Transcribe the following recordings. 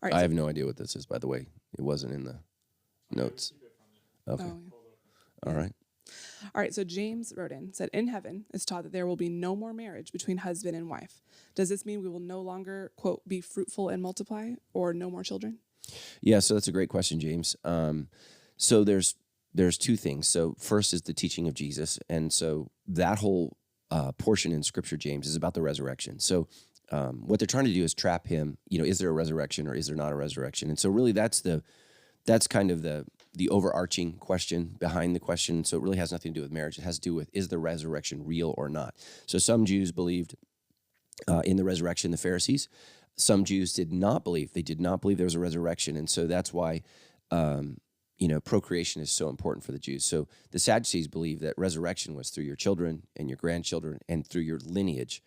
All right. I So, have no idea what this is, by the way. It wasn't in the notes. Okay. oh, All right. all right. So James wrote said, in heaven, it's taught that there will be no more marriage between husband and wife. Does this mean we will no longer, quote, be fruitful and multiply, or no more children? Yeah, so that's a great question, James. So there's two things. So first is the teaching of Jesus, and so that whole portion in Scripture, James, is about the resurrection. So what they're trying to do is trap him. Is there a resurrection or is there not a resurrection? And so really, that's kind of the overarching question behind the question. So it really has nothing to do with marriage. It has to do with, is the resurrection real or not? So some Jews believed in the resurrection, the Pharisees. Some Jews did not believe. They did not believe there was a resurrection. And so that's why, procreation is so important for the Jews. So the Sadducees believe that resurrection was through your children and your grandchildren and through your lineage.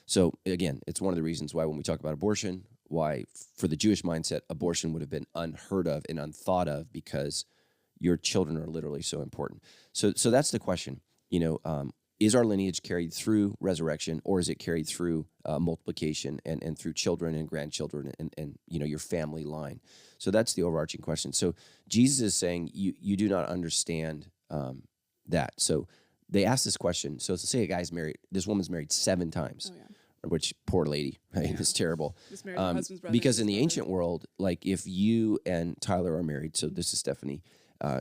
So again, it's one of the reasons why when we talk about abortion, why for the Jewish mindset, abortion would have been unheard of and unthought of, because your children are literally so important. So that's the question. Is our lineage carried through resurrection, or is it carried through multiplication and through children and grandchildren and your family line? So that's the overarching question. So Jesus is saying you do not understand that. So they asked this question. So let's say a guy's married. This woman's married 7 times. Oh, yeah. Which, poor lady, right? Yeah. It's terrible. Just married her husband's brother. Because in his the brother. ancient world, like if you and Tyler are married, so this is Stephanie,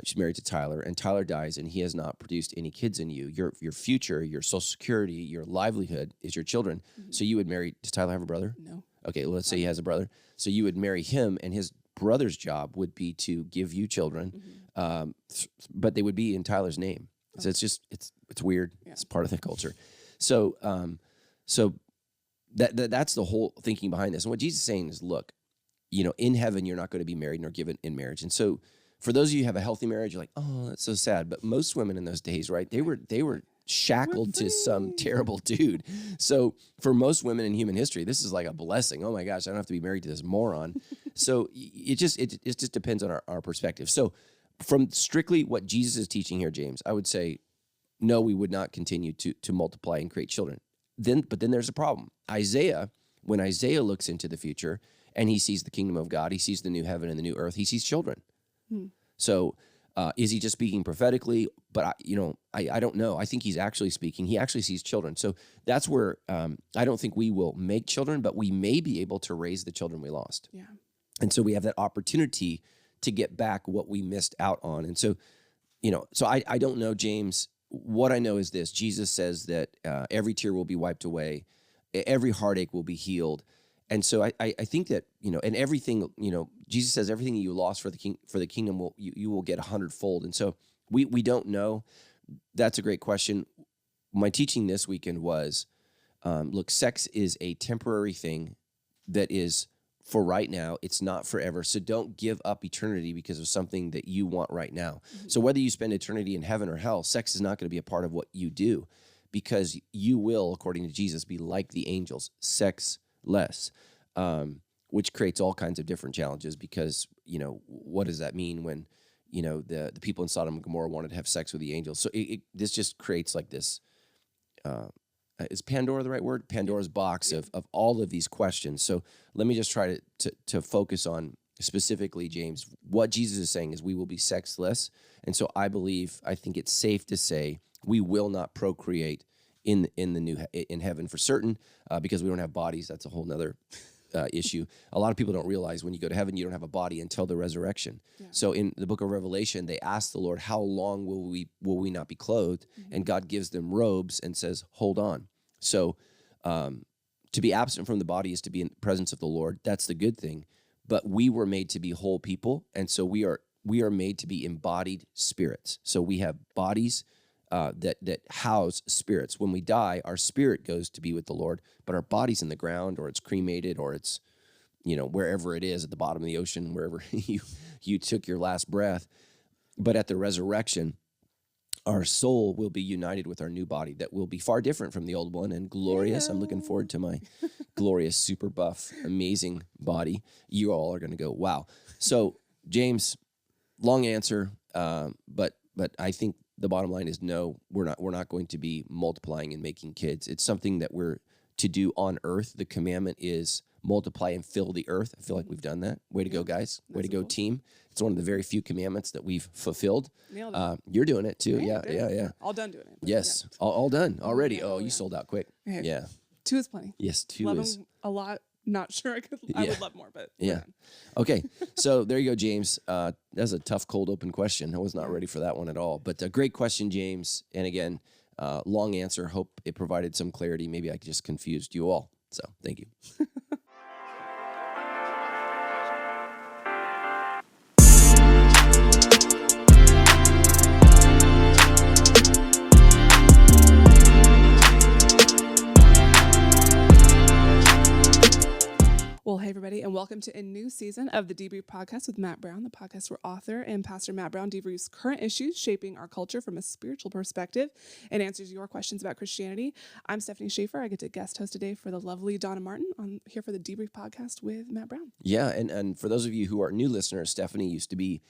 she's married to Tyler, and Tyler dies, and he has not produced any kids in you. Your future, your Social Security, your livelihood is your children. Mm-hmm. So you would marry. Does Tyler have a brother? No. Okay, let's say he has a brother. So you would marry him, and his brother's job would be to give you children, but they would be in Tyler's name. So it's just it's weird. Yeah. It's part of the culture. So that's the whole thinking behind this. And what Jesus is saying is, look, in heaven you're not going to be married nor given in marriage. And so for those of you who have a healthy marriage, you're like, oh, that's so sad. But most women in those days, right, they were shackled to some terrible dude. So for most women in human history, this is like a blessing. Oh my gosh, I don't have to be married to this moron. So it just depends on our perspective. So from strictly what Jesus is teaching here, James, I would say, no, we would not continue to multiply and create children. But then there's a problem. When Isaiah looks into the future and he sees the kingdom of God, he sees the new heaven and the new earth, he sees children. So is he just speaking prophetically? But I don't know. I think he's actually speaking. He actually sees children. So that's where I don't think we will make children, but we may be able to raise the children we lost. Yeah. And so we have that opportunity to get back what we missed out on. And so, so I don't know, James. What I know is this: Jesus says that every tear will be wiped away, every heartache will be healed, and so I think that and everything Jesus says everything you lost for the kingdom you will get 100-fold, and so we don't know. That's a great question. My teaching this weekend was, look, sex is a temporary thing that is for right now. It's not forever. So don't give up eternity because of something that you want right now. Mm-hmm. So whether you spend eternity in heaven or hell, sex is not going to be a part of what you do, because you will, according to Jesus, be like the angels, sexless, which creates all kinds of different challenges, because, what does that mean when, the people in Sodom and Gomorrah wanted to have sex with the angels? So this just creates like this, is Pandora the right word? Pandora's box of all of these questions. So let me just try to focus on specifically, James, what Jesus is saying is we will be sexless. And so I think it's safe to say we will not procreate in heaven for certain, because we don't have bodies. That's a whole nother issue. A lot of people don't realize when you go to heaven, you don't have a body until the resurrection. Yeah. So in the book of Revelation, they ask the Lord, how long will we not be clothed? Mm-hmm. And God gives them robes and says, hold on. So to be absent from the body is to be in the presence of the Lord. That's the good thing. But we were made to be whole people. And so we are made to be embodied spirits. So we have bodies that house spirits. When we die, our spirit goes to be with the Lord, but our body's in the ground, or it's cremated, or it's, wherever it is at the bottom of the ocean, wherever you took your last breath. But at the resurrection, our soul will be united with our new body that will be far different from the old one and glorious. Yeah. I'm looking forward to my glorious, super buff, amazing body. You all are going to go, wow. So, James, long answer, but I think the bottom line is no, we're not going to be multiplying and making kids. It's something that we're to do on earth. The commandment is multiply and fill the earth. I feel like we've done that. Way to go, guys. Way to go, cool. team. It's one of the very few commandments that we've fulfilled. Nailed it. You're doing it too. Yeah, Yeah. All done doing it. Yes. All done already. yeah, Oh, you yeah. sold out quick. Hey, Yeah. 2 is plenty. Yes, 2 Love is. them a lot. Not sure I would love more, but we're Yeah. done. Okay. So there you go, James. That's a tough, cold, open question. I was not ready for that one at all. But a great question, James. And again, long answer. Hope it provided some clarity. Maybe I just confused you all. So thank you. Well, hey, everybody, and welcome to a new season of the Debrief Podcast with Matt Brown, the podcast where author and pastor Matt Brown debriefs current issues shaping our culture from a spiritual perspective and answers your questions about Christianity. I'm Stephanie Schaefer. I get to guest host today for the lovely Donna Martin on here for the Debrief Podcast with Matt Brown. Yeah, and for those of you who are new listeners, Stephanie used to be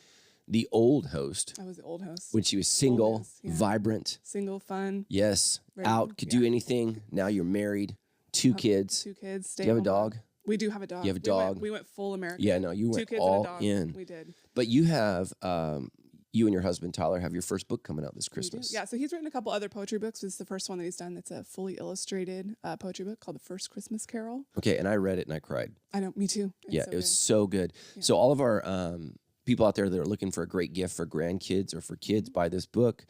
the old host. I was the old host. When she was single, Oldest, yeah. vibrant. Single, fun. Yes, Ready, out, could do anything. Now you're married, 2 kids. 2 kids. Do you have a dog? We do have a dog. You have a dog? We went full American. Yeah, no, you 2 went kids all and a dog. in. We did. But you have, you and your husband, Tyler, have your first book coming out this We do. Christmas. Yeah, so he's written a couple other poetry books. This is the first one that he's done that's a fully illustrated poetry book called The First Christmas Carol. Okay, and I read it and I cried. I know, me too. It's Yeah, so it was good. so good. So all of our people out there that are looking for a great gift for grandkids or for kids, buy this book.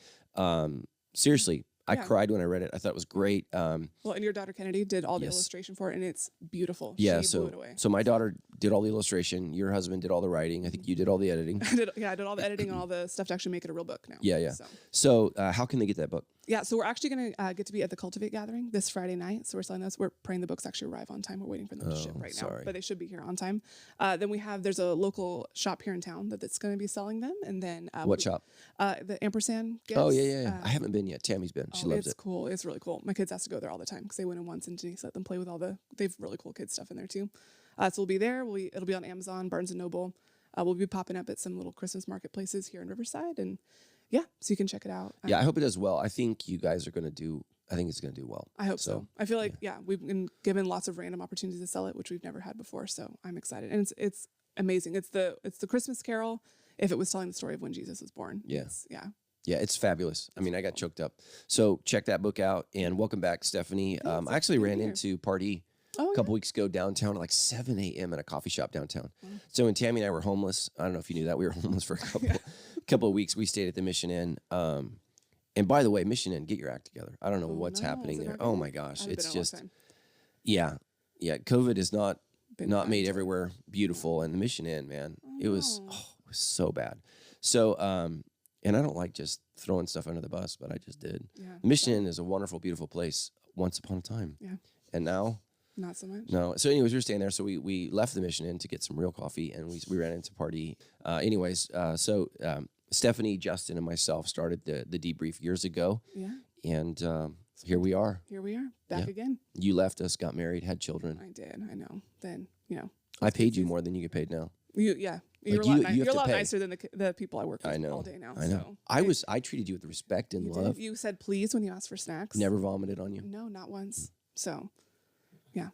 Seriously, I Yeah. cried when I read it. I thought it was great. Well, and your daughter Kennedy did all the Yes. illustration for it, and it's beautiful. Yeah, She blew it away. so my daughter did all the illustration. Your husband did all the writing. I think you did all the editing. I did all the editing and all the stuff to actually make it a real book now. Yeah. So, So how can they get that book? so we're actually going to get to be at the Cultivate Gathering this Friday night. So we're selling those. We're praying the books actually arrive on time. We're waiting for them to ship right now, sorry. but they should be here on time. Then there's a local shop here in town that's going to be selling them. And then What shop? The Ampersand Gifts. Oh, yeah. I haven't been yet. Tammy's been. She loves It's it. cool. It's really cool. My kids have to go there all the time because they went in once and Denise let them play with they've really cool kid stuff in there too. So we'll be there. It'll be on Amazon, Barnes & Noble. We'll be popping up at some little Christmas marketplaces here in Riverside. And yeah, so you can check it out. Yeah, I hope it does well. I think you guys are going to do, I think it's going to do well. I hope so. I feel like, we've been given lots of random opportunities to sell it, which we've never had before. So I'm excited. And it's amazing. It's the Christmas Carol if it was telling the story of when Jesus was born. Yeah. Yeah. Yeah, it's fabulous. I mean, I got choked up. So check that book out. And welcome back, Stephanie. I actually ran into Party a couple weeks ago downtown at like 7 a.m. at a coffee shop downtown. So when Tammy and I were homeless, I don't know if you knew that, we were homeless for a couple of weeks. We stayed at the Mission Inn. And by the way, Mission Inn, get your act together. I don't know what's happening there. Oh my gosh. It's just, yeah. COVID has not made everywhere beautiful. And the Mission Inn, man, it was so bad. So, and I don't like just throwing stuff under the bus, but I just did. Yeah. The Mission Inn is a wonderful, beautiful place once upon a time. Yeah. And now, not so much. no. So anyways, we were staying there. So we left the Mission Inn to get some real coffee, and we ran into Party. So Stephanie, Justin, and myself started the Debrief years ago. Yeah. And here we are. Here we are, back again. You left us, got married, had children. I did. I know. Then, I paid you more than you get paid now. You're Like, a lot, you have you're a to lot pay. nicer than the people I work with I know. all day now. I know. So, I treated you with respect and you love. did. You said please when you asked for snacks. Never vomited on you. No, not once. So, yeah.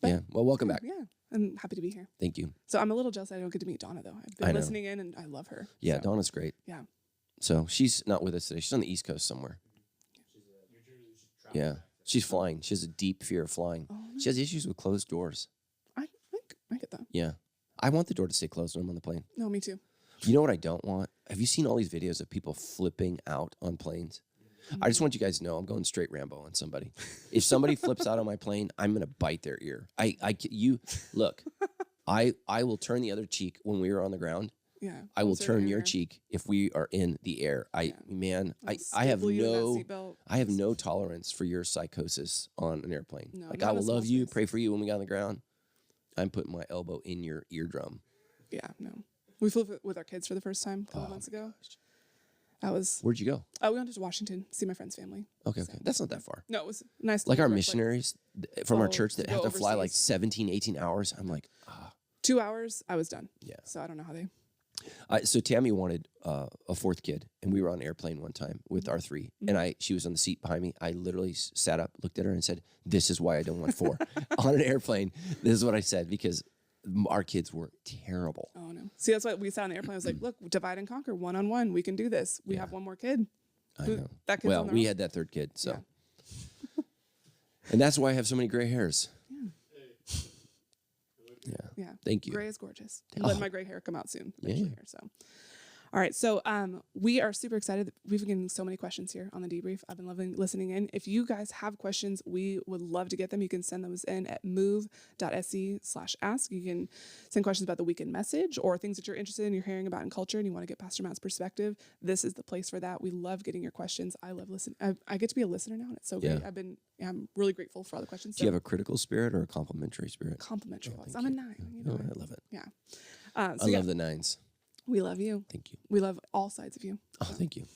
Yeah. Well, welcome back. Yeah. I'm happy to be here. Thank you. So I'm a little jealous I don't get to meet Donna, though. I've I been know. listening in, and I love her. Yeah, So, Donna's great. Yeah. So she's not with us today. She's on the East Coast somewhere. Yeah. She's flying. She has a deep fear of flying. Oh, She has issues with closed doors. I get that. Yeah. I want the door to stay closed when I'm on the plane. No, me too. You know what I don't want? Have you seen all these videos of people flipping out on planes? I just want you guys to know I'm going straight Rambo on somebody. If somebody flips out on my plane, I'm going to bite their ear. Look, I will turn the other cheek when we are on the ground. Yeah. I will Closer turn to your her. cheek if we are in the air. I have Staple you in that seatbelt. I have no tolerance for your psychosis on an airplane. No, like not I in a will small love you, space. pray for you when we got on the ground. I'm putting my elbow in your eardrum. Yeah, no. We flew with our kids for the first time a couple months ago. That was. Where'd you go? We went to Washington to see my friend's family. Okay. That's not that far. No, it was nice. Like our little direct missionaries from our Oh, church that to have go to fly like overseas. 17, 18 hours. I'm like, 2 hours, I was done. Yeah. So I don't know how they. So Tammy wanted a fourth kid, and we were on an airplane one time with our three, and she was on the seat behind me. I literally sat up, looked at her, and said, "This is why I don't want four on an airplane." This is what I said because our kids were terrible. Oh no! See, that's why we sat on the airplane. I was like, "Look, divide and conquer, 1-on-1. We can do this. We have one more kid." I know. That kid's Well, on their we own. had that third kid, so, and that's why I have so many gray hairs. Yeah. Thank you. Gray is gorgeous. I'm letting my gray hair come out soon. Eventually Yeah. here, so. All right. So we are super excited. We've been getting so many questions here on the debrief. I've been loving listening in. If you guys have questions, we would love to get them. You can send those in at move.sc/ask. You can send questions about the weekend message or things that you're interested in, you're hearing about in culture, and you want to get Pastor Matt's perspective. This is the place for that. We love getting your questions. I love listening. I get to be a listener now, and it's so great. I'm really grateful for all the questions. Do you have a critical spirit or a complimentary spirit? Complimentary. I'm a 9. You know, I love it. Yeah. I love the 9s. We love you. Thank you. We love all sides of you. Oh, thank you.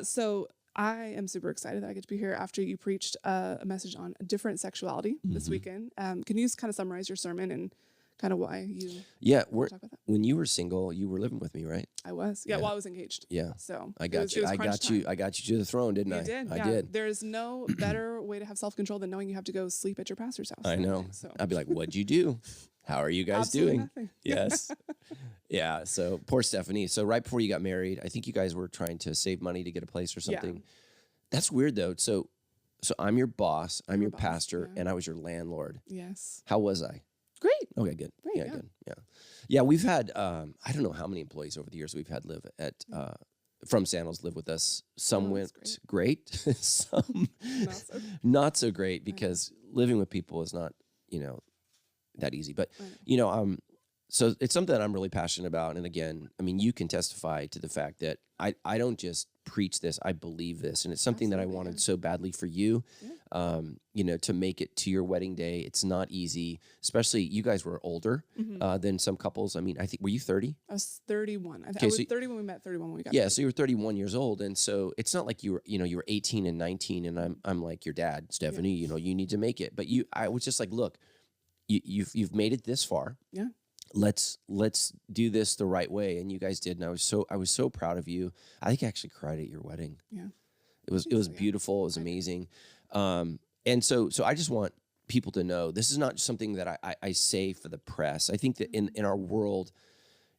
So I am super excited that I get to be here after you preached a message on different sexuality this weekend. Can you just kind of summarize your sermon and kind of why you Yeah, talk about that? when you were single, you were living with me, right? I was. Yeah, well, I was engaged. Yeah. So I got you. I got you to the throne, didn't I? You did. I yeah. did. There's no better way to have self-control than knowing you have to go sleep at your pastor's house. I know. So I'd be like, "What'd you do? How are you guys absolutely doing?" nothing. Yes. Yeah. So poor Stephanie. So right before you got married, I think you guys were trying to save money to get a place or something. Yeah. That's weird though. So I'm your boss, I'm your boss, pastor, yeah. and I was your landlord. Yes. How was I? Great. Okay, good. Great, Yeah, yeah. good. Yeah. Yeah, we've had I don't know how many employees over the years we've had live at from Sandals live with us. Some Oh, went that's great, some Not so- not so great because living with people is not, that easy. But so it's something that I'm really passionate about. And again, I mean, you can testify to the fact that I don't just preach this, I believe this. And it's something that I Absolutely, wanted yeah. so badly for you, Yeah. to make it to your wedding day. It's not easy, especially you guys were older than some couples. I mean, I think, were you 30? I was 31. I Okay, was so 30 when we met, 31 when we got Yeah, married. so you were 31 years old, and so it's not like you were 18 and 19, and I'm like your dad, Stephanie. You need to make it. But I was just like, look, you've made it this far. Yeah. Let's do this the right way, and you guys did, and I was so proud of you. I think I actually cried at your wedding. Yeah. It was so, yeah. beautiful. It was amazing, and so I just want people to know this is not just something that I say for the press. I think that in our world,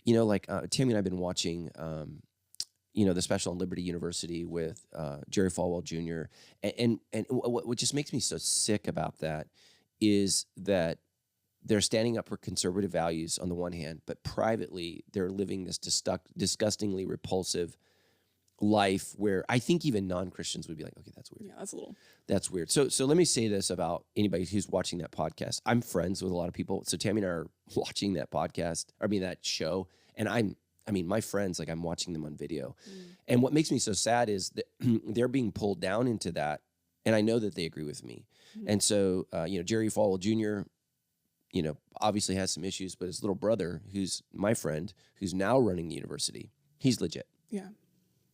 like Tammy and I've been watching, the special on Liberty University with Jerry Falwell Jr. And what just makes me so sick about that is that they're standing up for conservative values on the one hand, but privately they're living this disgustingly repulsive life where I think even non-Christians would be like, okay, that's weird. Yeah, That's weird. So let me say this about anybody who's watching that podcast. I'm friends with a lot of people. So Tammy and I are watching that that show. And my friends, like I'm watching them on video. And what makes me so sad is that they're being pulled down into that. And I know that they agree with me. And so, Jerry Falwell Jr., obviously has some issues, but his little brother, who's my friend, who's now running the university, he's legit. Yeah.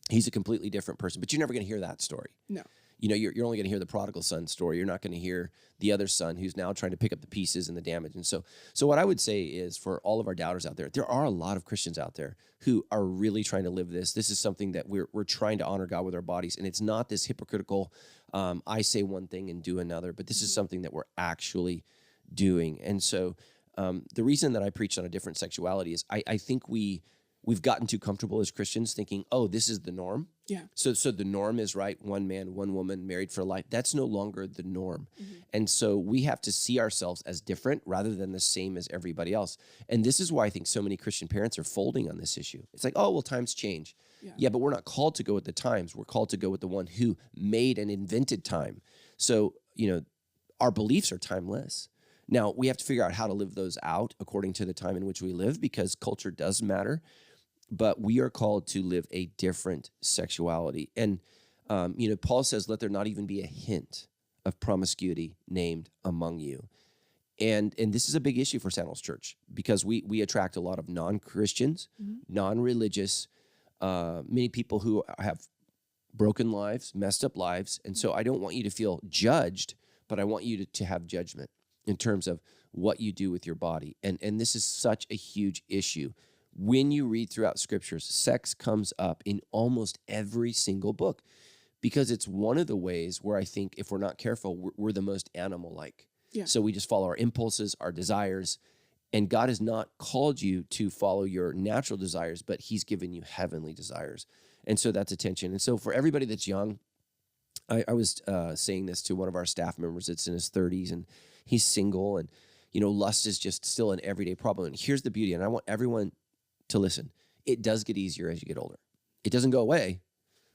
He's a completely different person, but you're never going to hear that story. No. You're only going to hear the prodigal son story. You're not going to hear the other son who's now trying to pick up the pieces and the damage. And so what I would say is for all of our doubters out there are a lot of Christians out there who are really trying to live this. This is something that we're trying to honor God with our bodies. And it's not this hypocritical, I say one thing and do another, but this is something that we're actually doing. And so the reason that I preached on a different sexuality is I think we've gotten too comfortable as Christians thinking, oh, this is the norm. Yeah. So the norm is right, one man, one woman, married for life. That's no longer the norm. And so we have to see ourselves as different rather than the same as everybody else. And this is why I think so many Christian parents are folding on this issue. It's like, oh, well, times change. Yeah, but we're not called to go with the times. We're called to go with the one who made and invented time. So, our beliefs are timeless. Now, we have to figure out how to live those out according to the time in which we live because culture does matter. But we are called to live a different sexuality. And, Paul says, let there not even be a hint of promiscuity named among you. And this is a big issue for Sandals Church because we attract a lot of non-Christians, non-religious, many people who have broken lives, messed up lives. And so I don't want you to feel judged, but I want you to have judgment in terms of what you do with your body. And this is such a huge issue. when you read throughout scriptures, sex comes up in almost every single book because it's one of the ways where I think if we're not careful, we're the most animal-like. Yeah. So we just follow our impulses, our desires, and God has not called you to follow your natural desires, but he's given you heavenly desires. And so that's attention. And so for everybody that's young, I was saying this to one of our staff members that's in his 30s, and he's single, and, lust is just still an everyday problem. And here's the beauty, and I want everyone to listen. It does get easier as you get older. It doesn't go away,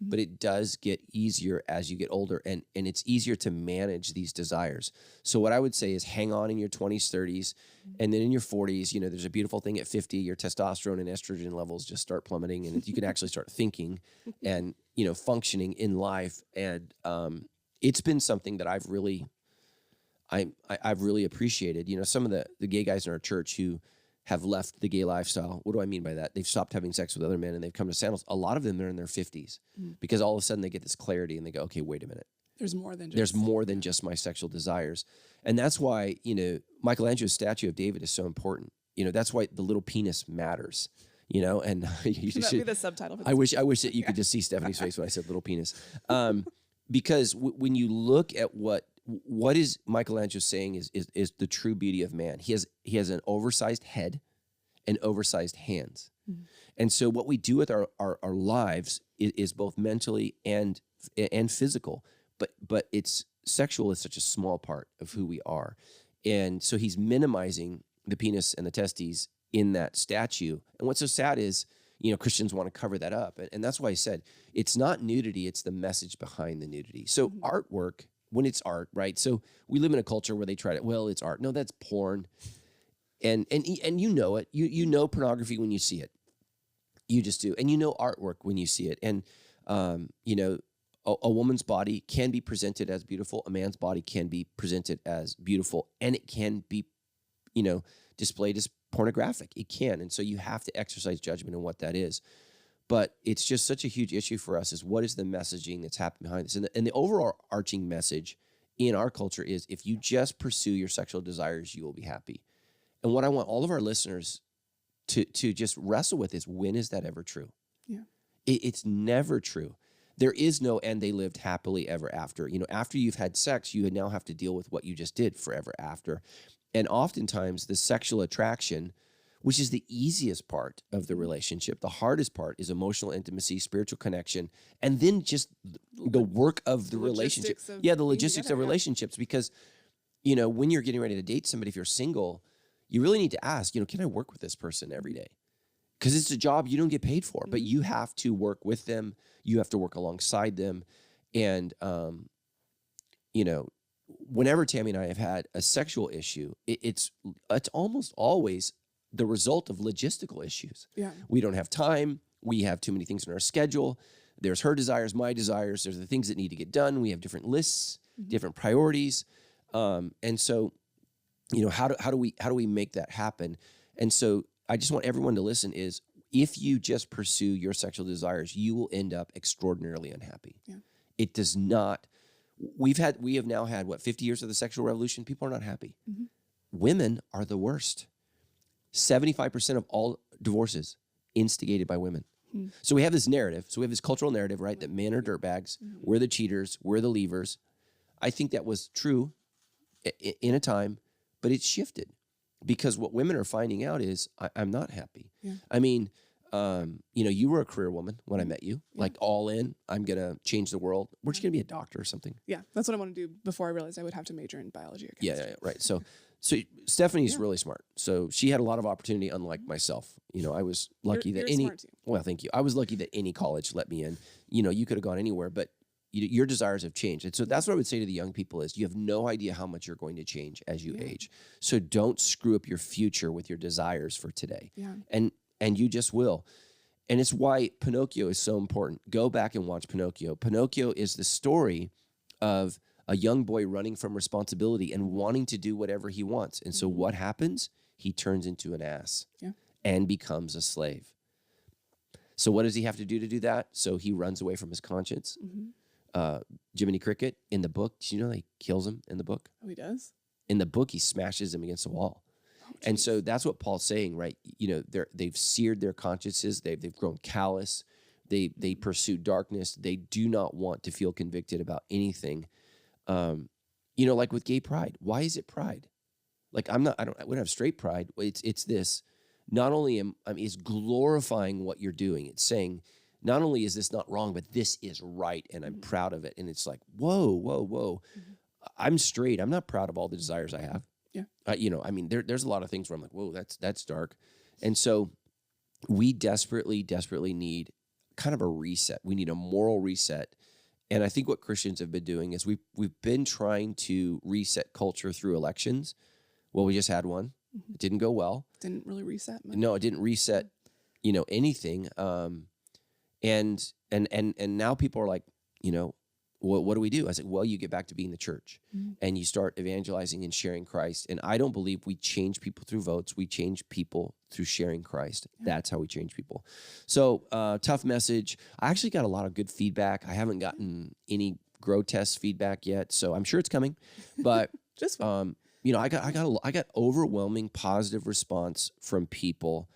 but it does get easier as you get older, and it's easier to manage these desires. So what I would say is hang on in your 20s, 30s, and then in your 40s, there's a beautiful thing at 50, your testosterone and estrogen levels just start plummeting, and you can actually start thinking and, functioning in life. And it's been something that I've really appreciated. Some of the gay guys in our church who have left the gay lifestyle. What do I mean by that? They've stopped having sex with other men and they've come to sandals. A lot of them are in their 50s because all of a sudden they get this clarity and they go, okay, wait a minute. There's more than just my sexual desires. And that's why, Michelangelo's statue of David is so important. That's why the little penis matters, and you should be the subtitle for this. I wish that you could just see Stephanie's face when I said little penis. Because when you look at what is Michelangelo saying is the true beauty of man. He has an oversized head and oversized hands. Mm-hmm. And so what we do with our lives is both mentally and physical, but it's sexual is such a small part of who we are. And so he's minimizing the penis and the testes in that statue. And what's so sad is, Christians want to cover that up. And that's why I said, it's not nudity, it's the message behind the nudity. So artwork, when it's art, right? So we live in a culture where they try to, well, it's art. No, that's porn. And you know it. You know pornography when you see it. You just do. And you know artwork when you see it. And, a woman's body can be presented as beautiful. A man's body can be presented as beautiful. And it can be, displayed as pornographic. It can. And so you have to exercise judgment on what that is. But it's just such a huge issue for us is what is the messaging that's happening behind this? And the overall arching message in our culture is if you just pursue your sexual desires, you will be happy. And what I want all of our listeners to just wrestle with is when is that ever true? Yeah. It's never true. There is no and they lived happily ever after. After you've had sex, you now have to deal with what you just did forever after. And oftentimes the sexual attraction, which is the easiest part of the relationship. The hardest part is emotional intimacy, spiritual connection, and then just the work of the relationship. The logistics of relationships. Because, when you're getting ready to date somebody, if you're single, you really need to ask, can I work with this person every day? Because it's a job you don't get paid for, but you have to work with them. You have to work alongside them. And, whenever Tammy and I have had a sexual issue, it's almost always the result of logistical issues. Yeah. We don't have time. We have too many things in our schedule. There's her desires, my desires. There's the things that need to get done. We have different lists, different priorities. And so, how do we make that happen? And so I just want everyone to listen is if you just pursue your sexual desires, you will end up extraordinarily unhappy. Yeah. It does not. We have now had 50 years of the sexual revolution. People are not happy. Mm-hmm. Women are the worst. 75% of all divorces instigated by women. Mm-hmm. So we have this narrative. So we have this cultural narrative, right? That men are dirtbags. Mm-hmm. We're the cheaters. We're the leavers. I think that was true in a time, but it's shifted because what women are finding out is I'm not happy. Yeah. I mean, you were a career woman when I met you, like all in, I'm going to change the world. Weren't you going to be a doctor or something? Yeah. That's what I want to do before I realized I would have to major in biology or chemistry. Yeah, right. So Stephanie's really smart. So she had a lot of opportunity, unlike myself. I was lucky you're smart too. Well, thank you. I was lucky that any college let me in. You could have gone anywhere, but your desires have changed. And so that's what I would say to the young people is you have no idea how much you're going to change as you age. So don't screw up your future with your desires for today. Yeah. And you just will. And it's why Pinocchio is so important. Go back and watch Pinocchio. Pinocchio is the story of a young boy running from responsibility and wanting to do whatever he wants. And so what happens? He turns into an ass and becomes a slave. So what does he have to do that? So he runs away from his conscience. Mm-hmm. Jiminy Cricket in the book, do you know he kills him in the book? Oh, he does? In the book, he smashes him against the wall. And so that's what Paul's saying, right? You know, they've seared their consciences. They've grown callous. They pursue darkness. They do not want to feel convicted about anything. You know, like with gay pride. Why is it pride? Like we don't have straight pride. It's this. Not only is glorifying what you're doing. It's saying, not only is this not wrong, but this is right, and I'm proud of it. And it's like, whoa. Mm-hmm. I'm straight. I'm not proud of all the desires I have. Yeah. You know, I mean, there's a lot of things where I'm like, whoa, that's dark. And so we desperately need kind of a reset. We need a moral reset. And I think what Christians have been doing is we've been trying to reset culture through elections. Well, we just had one. Mm-hmm. It didn't go well. Didn't really reset much. No, it didn't reset, you know, anything. And now people are like, you know, what do we do? I said, well, you get back to being the church, and you start evangelizing and sharing Christ. And I don't believe we change people through votes. We change people through sharing Christ. Yeah. That's how we change people. So tough message. I actually got a lot of good feedback. I haven't gotten any grotesque feedback yet, so I'm sure it's coming. But just you know, I got overwhelming positive response from people.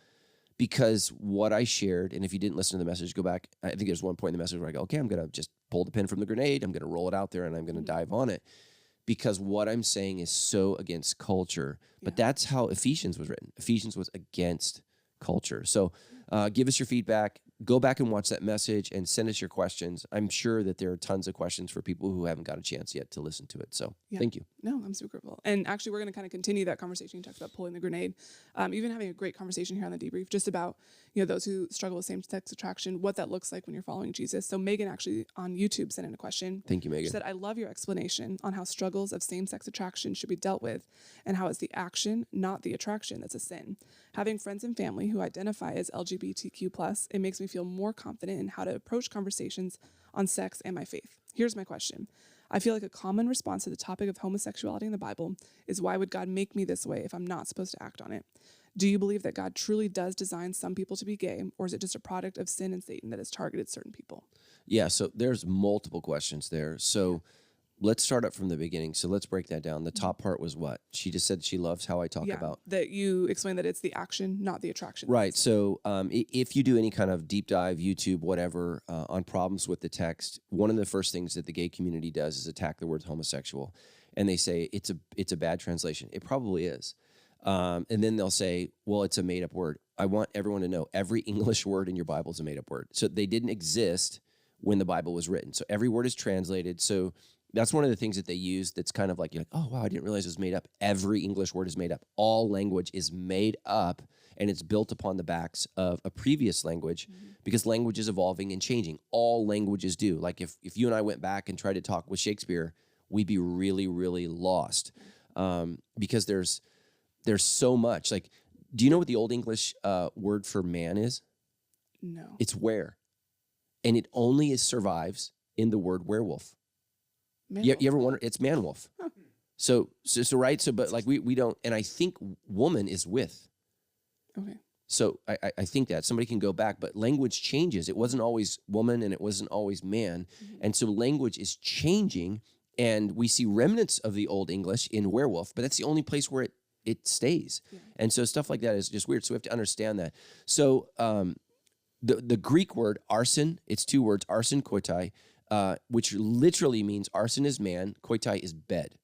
Because what I shared, and if you didn't listen to the message, go back. I think there's one point in the message where I go, okay, I'm going to just pull the pin from the grenade. I'm going to roll it out there, and I'm going to dive on it. Because what I'm saying is so against culture. But that's how Ephesians was written. Ephesians was against culture. So give us your feedback. Go back and watch that message and send us your questions. I'm sure that there are tons of questions for people who haven't got a chance yet to listen to it. So thank you. No, I'm super grateful. And actually, we're going to kind of continue that conversation. You talked about pulling the grenade. Even having a great conversation here on the debrief, just about, you know, those who struggle with same-sex attraction, what that looks like when you're following Jesus. So Megan actually on YouTube sent in a question. Thank you, Megan. She said, I love your explanation on how struggles of same-sex attraction should be dealt with and how it's the action, not the attraction, that's a sin. Having friends and family who identify as LGBTQ+, it makes me feel more confident in how to approach conversations on sex and my faith. Here's my question. I feel like a common response to the topic of homosexuality in the Bible is, why would God make me this way if I'm not supposed to act on it? Do you believe that God truly does design some people to be gay, or is it just a product of sin and Satan that has targeted certain people? Yeah, so there's multiple questions there. So let's start up from the beginning. So let's break that down. The top part was what? She just said she loves how I talk about. That you explained that it's the action, not the attraction. Right. So if you do any kind of deep dive, YouTube, whatever, on problems with the text, one of the first things that the gay community does is attack the word homosexual. And they say it's a bad translation. It probably is. And then they'll say, well, it's a made-up word. I want everyone to know every English word in your Bible is a made-up word. So they didn't exist when the Bible was written. So every word is translated. So that's one of the things that they use that's kind of like, you're like, oh, wow, I didn't realize it was made up. Every English word is made up. All language is made up, and it's built upon the backs of a previous language, because language is evolving and changing. All languages do. Like if you and I went back and tried to talk with Shakespeare, we'd be really, really lost, because there's so much. Like, do you know what the Old English word for man is? No. It's were. And it only survives in the word werewolf. You ever wonder? It's man wolf. Huh. So right. So, but like we don't, and I think woman is with. Okay. So I think that somebody can go back, but language changes. It wasn't always woman and it wasn't always man. And so language is changing, and we see remnants of the Old English in werewolf, but that's the only place where it stays. Yeah. And so stuff like that is just weird. So we have to understand that. So the Greek word arson, it's two words, arson, koitai, which literally means arson is man, koitai is bed.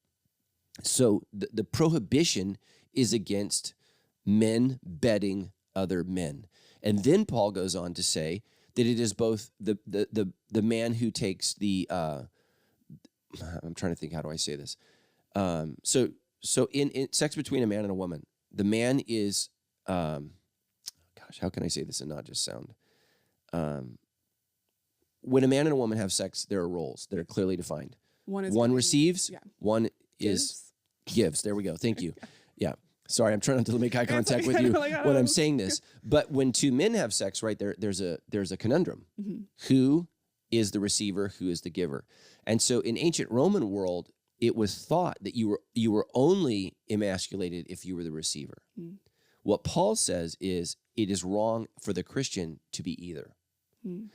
So the prohibition is against men bedding other men. And then Paul goes on to say that it is both the man who takes the I'm trying to think, how do I say this? So in sex between a man and a woman, the man is gosh, how can I say this and not just sound when a man and a woman have sex, there are roles that are clearly defined. One receives, one gives. There we go. Thank you. Yeah. Sorry, I'm trying not to make eye contact with you when I'm saying this. But when two men have sex, right, there's a conundrum. Mm-hmm. Who is the receiver? Who is the giver? And so in ancient Roman world, it was thought that you were only emasculated if you were the receiver. Mm. What Paul says is it is wrong for the Christian to be either.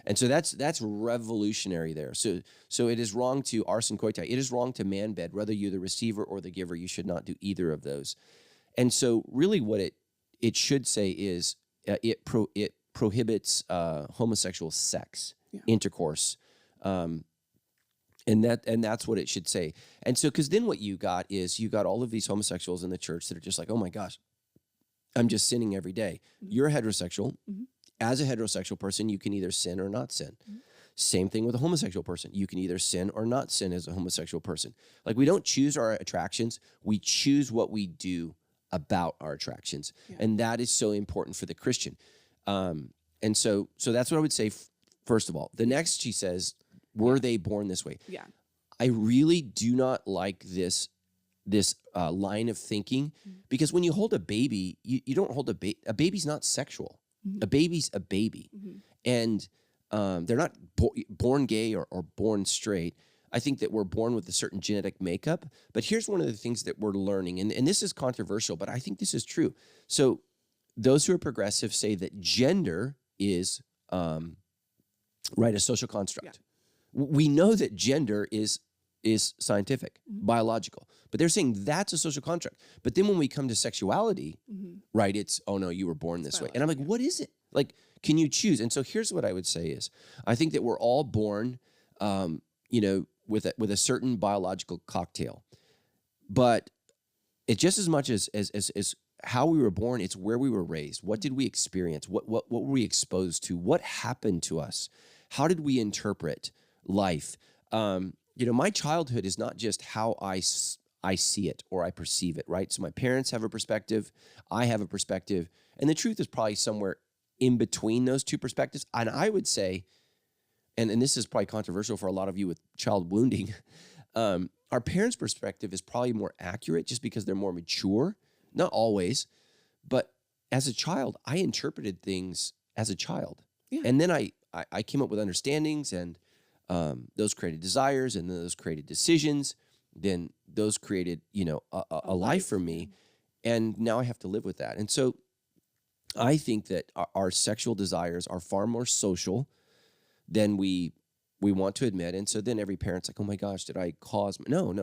And so that's revolutionary there. So it is wrong to arson koitai. It is wrong to man bed, whether you're the receiver or the giver. You should not do either of those. And so really what it should say is it prohibits homosexual sex, intercourse, and that's what it should say. And so, because then what you got all of these homosexuals in the church that are just like, oh my gosh, I'm just sinning every day. You're heterosexual. As a heterosexual person, you can either sin or not sin. Same thing with a homosexual person. You can either sin or not sin as a homosexual person. Like, we don't choose our attractions. We choose what we do about our attractions. And that is so important for the Christian. And so that's what I would say, first of all. The next, she says, were they born this way? Yeah. I really do not like this line of thinking, because when you hold a baby, you don't hold a baby. A baby's not sexual. A baby's a baby. And they're not born gay or born straight. I think that we're born with a certain genetic makeup. But here's one of the things that we're learning, and this is controversial, but I think this is true. So those who are progressive say that gender is a social construct. We know that gender is scientific, biological, but they're saying that's a social construct. But then when we come to sexuality, right, it's, oh no, you were born this way. And I'm like, what is it? Like, can you choose? And so here's what I would say is, I think that we're all born, with a certain biological cocktail, but it's just as much as how we were born, it's where we were raised. What did we experience? What were we exposed to? What happened to us? How did we interpret life? My childhood is not just how I see it or I perceive it, right? So my parents have a perspective, I have a perspective, and the truth is probably somewhere in between those two perspectives. And I would say, and this is probably controversial for a lot of you with child wounding, our parents' perspective is probably more accurate just because they're more mature. Not always, but as a child, I interpreted things as a child. Yeah. And then I came up with understandings, and those created desires, and then those created decisions. Then those created, a life for me. And now I have to live with that. And so I think that our sexual desires are far more social than we want to admit. And so then every parent's like, oh my gosh, did I cause? No,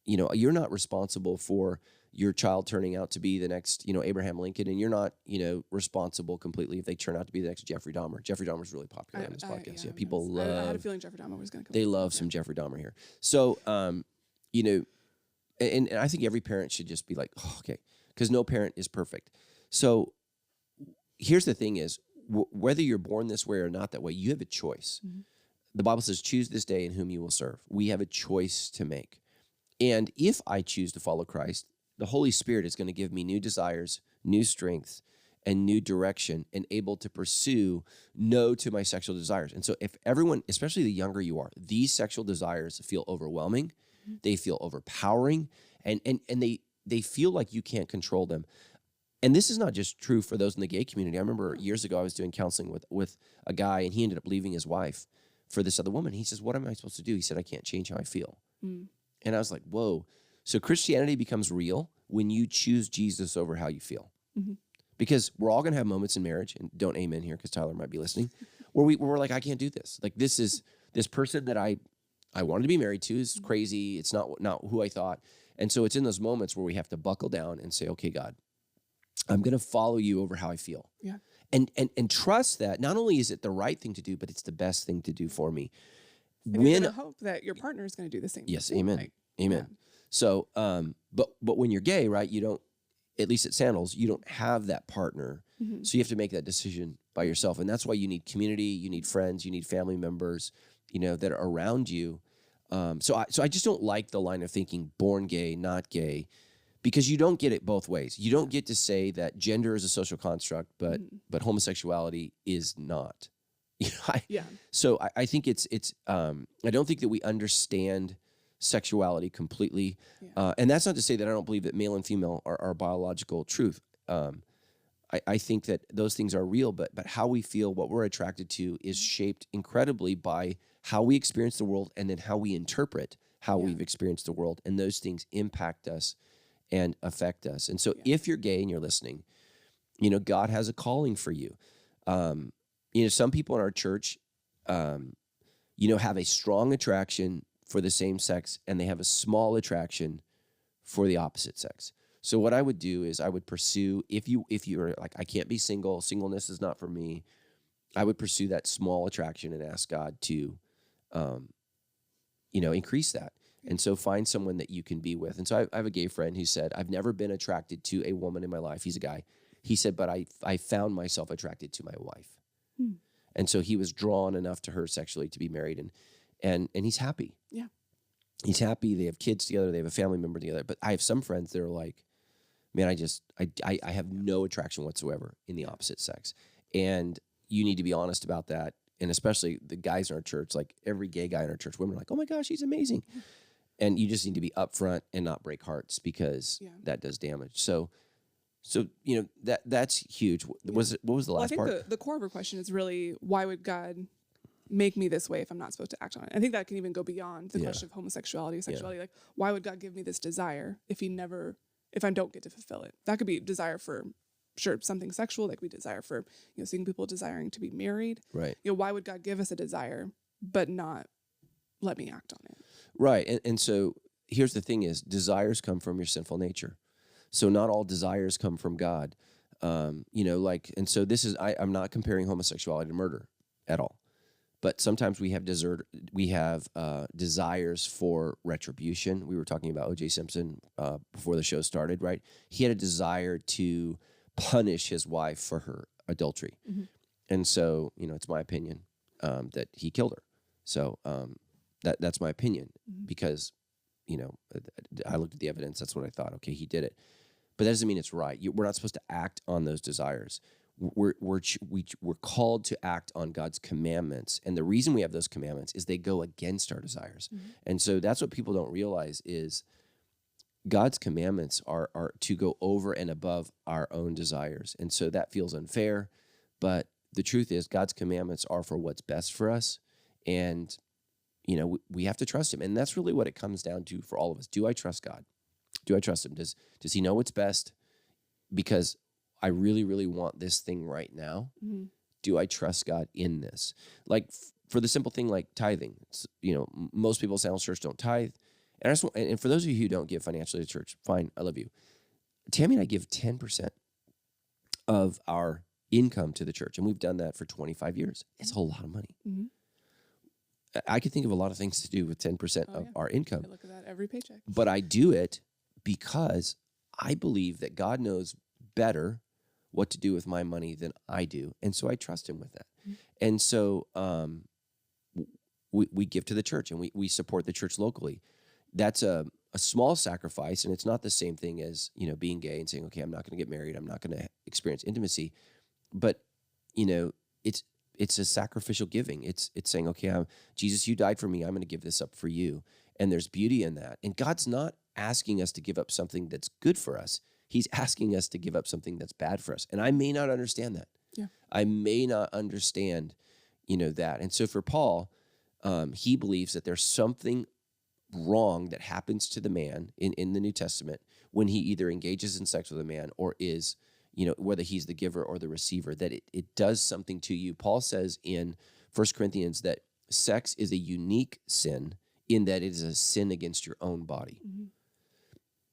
you're not responsible for your child turning out to be the next, Abraham Lincoln, and you're not, responsible completely if they turn out to be the next Jeffrey Dahmer. Jeffrey Dahmer's really popular on this podcast. Yeah, people love. I had a feeling Jeffrey Dahmer was going to come. They love some Jeffrey Dahmer here. So, and I think every parent should just be like, oh, okay, because no parent is perfect. So here's the thing is, whether you're born this way or not that way, you have a choice. The Bible says, choose this day in whom you will serve. We have a choice to make. And if I choose to follow Christ, the Holy Spirit is going to give me new desires, new strength, and new direction, and able to pursue no to my sexual desires. And so if everyone, especially the younger you are, these sexual desires feel overwhelming, they feel overpowering, and they feel like you can't control them. And this is not just true for those in the gay community. I remember years ago I was doing counseling with a guy, and he ended up leaving his wife for this other woman. He says, what am I supposed to do? He said, I can't change how I feel. And I was like, whoa. So Christianity becomes real when you choose Jesus over how you feel. Because we're all going to have moments in marriage, and don't amen here because Tyler might be listening, where we're like, I can't do this. Like, this person that I wanted to be married to is crazy. It's not who I thought. And so it's in those moments where we have to buckle down and say, okay, God, I'm going to follow you over how I feel. Yeah. And trust that not only is it the right thing to do, but it's the best thing to do for me. And you're going to hope that your partner is going to do the same. Yes, amen. Amen. Yeah. So, but when you're gay, right, you don't, at least at Sandals, you don't have that partner. So you have to make that decision by yourself. And that's why you need community, you need friends, you need family members, that are around you. So I just don't like the line of thinking born gay, not gay, because you don't get it both ways. You don't get to say that gender is a social construct, but homosexuality is not. So I think it's I don't think that we understand sexuality completely. And that's not to say that I don't believe that male and female are biological truth. I think that those things are real, but how we feel, what we're attracted to is shaped incredibly by how we experience the world and then how we interpret how we've experienced the world. And those things impact us and affect us. And so if you're gay and you're listening, God has a calling for you. Some people in our church, have a strong attraction for the same sex, and they have a small attraction for the opposite sex. So what I would do is I would pursue, if you're like, I can't be single, singleness is not for me, I would pursue that small attraction and ask God to, increase that. And so find someone that you can be with. And so I have a gay friend who said, I've never been attracted to a woman in my life. He's a guy. He said, but I found myself attracted to my wife. And so he was drawn enough to her sexually to be married, and he's happy. Yeah. He's happy. They have kids together. They have a family member together. But I have some friends that are like, man, I have no attraction whatsoever in the opposite sex. And you need to be honest about that. And especially the guys in our church, like every gay guy in our church, women are like, oh my gosh, he's amazing. And you just need to be upfront and not break hearts, because that does damage. So that's huge. What was the last part? I think the core of her question is really, why would God make me this way if I'm not supposed to act on it? I think that can even go beyond the question of homosexuality, sexuality. Like, why would God give me this desire if I don't get to fulfill it? That could be desire for, sure, something sexual. That could be desire for, seeing people desiring to be married. Right. Why would God give us a desire but not let me act on it? Right. And so here's the thing is, desires come from your sinful nature. So not all desires come from God. And so this is, I'm not comparing homosexuality to murder at all. But sometimes we have desires for retribution. We were talking about O.J. Simpson before the show started, right? He had a desire to punish his wife for her adultery. Mm-hmm. And so, it's my opinion that he killed her. So that's my opinion, because, I looked at the evidence. That's what I thought. Okay, he did it. But that doesn't mean it's right. We're not supposed to act on those desires. We're called to act on God's commandments. And the reason we have those commandments is they go against our desires. Mm-hmm. And so that's what people don't realize is God's commandments are to go over and above our own desires. And so that feels unfair. But the truth is God's commandments are for what's best for us. And, we have to trust him. And that's really what it comes down to for all of us. Do I trust God? Do I trust him? Does he know what's best? Because I really, really want this thing right now. Mm-hmm. Do I trust God in this? Like for the simple thing like tithing, most people say, church don't tithe. And for those of you who don't give financially to church, fine, I love you. Tammy and I give 10% of our income to the church, and we've done that for 25 years. It's a whole lot of money. Mm-hmm. I could think of a lot of things to do with 10% of our income. I look at that every paycheck. But I do it because I believe that God knows better what to do with my money than I do. And so I trust him with that. Mm-hmm. And so we give to the church, and we support the church locally. That's a small sacrifice, and it's not the same thing as, being gay and saying, okay, I'm not going to get married. I'm not going to experience intimacy. But, it's a sacrificial giving. It's saying, okay, Jesus, you died for me. I'm going to give this up for you. And there's beauty in that. And God's not asking us to give up something that's good for us. He's asking us to give up something that's bad for us. And I may not understand that. Yeah. I may not understand, that. And so for Paul, he believes that there's something wrong that happens to the man in the New Testament when he either engages in sex with a man or is, whether he's the giver or the receiver, that it does something to you. Paul says in 1 Corinthians that sex is a unique sin in that it is a sin against your own body. Mm-hmm.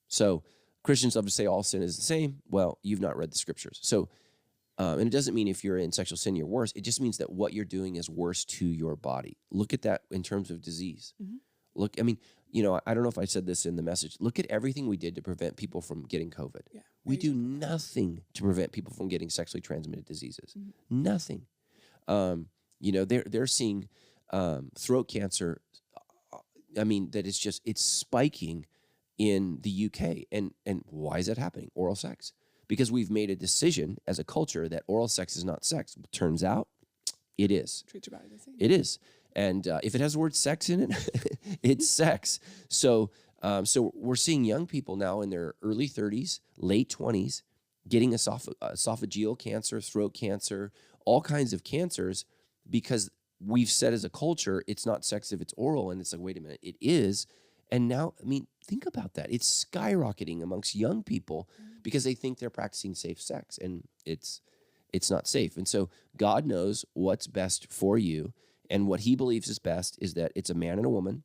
So Christians love to say all sin is the same. Well, you've not read the scriptures. So, and it doesn't mean if you're in sexual sin, you're worse. It just means that what you're doing is worse to your body. Look at that in terms of disease. Mm-hmm. Look, I don't know if I said this in the message. Look at everything we did to prevent people from getting COVID. Yeah, we do nothing to prevent people from getting sexually transmitted diseases. Mm-hmm. Nothing. They're seeing throat cancer. That it's spiking in the UK. And why is that happening? Oral sex. Because we've made a decision as a culture that oral sex is not sex. Turns out it is. Treat your body the same. It is. And if it has the word sex in it, it's sex. So we're seeing young people now in their early 30s, late 20s, getting esophageal cancer, throat cancer, all kinds of cancers, because we've said as a culture, it's not sex if it's oral. And it's like, wait a minute, it is. And now, think about that. It's skyrocketing amongst young people because they think they're practicing safe sex, and it's not safe. And so God knows what's best for you. And what he believes is best is that it's a man and a woman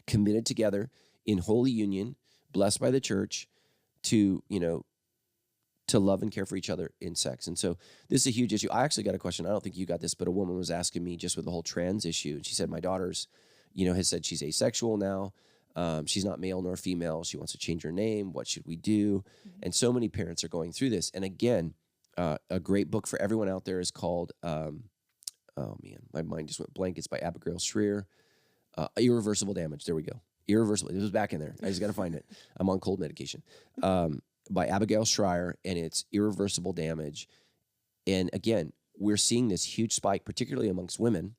committed together in holy union, blessed by the church, to, to love and care for each other in sex. And so this is a huge issue. I actually got a question. I don't think you got this, but a woman was asking me just with the whole trans issue. And she said, my daughter's, has said she's asexual now. She's not male nor female. She wants to change her name. What should we do? And so many parents are going through this. And again, a great book for everyone out there is called, oh man, my mind just went blank. It's by Abigail Shrier. Irreversible Damage. There we go. Irreversible. It was back in there. I just got to find it. I'm on cold medication. By Abigail Shrier, and it's Irreversible Damage. And again, we're seeing this huge spike, particularly amongst women.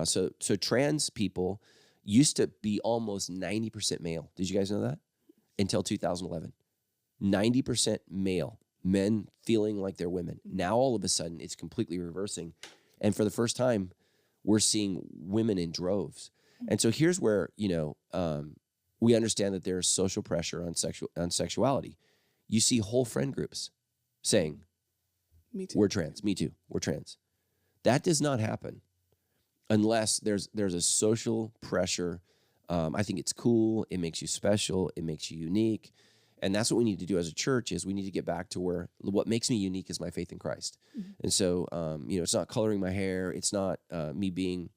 So trans people used to be almost 90% male. Did you guys know that? Until 2011. 90% male, men feeling like they're women. Now all of a sudden it's completely reversing. And for the first time, we're seeing women in droves. And so here's where, we understand that there's social pressure on sexuality. You see whole friend groups saying, Me too. we're trans, me too, we're trans. That does not happen unless there's a social pressure. I think it's cool. It makes you special. It makes you unique. And that's what we need to do as a church is we need to get back to where what makes me unique is my faith in Christ. And so, it's not coloring my hair. It's not me being,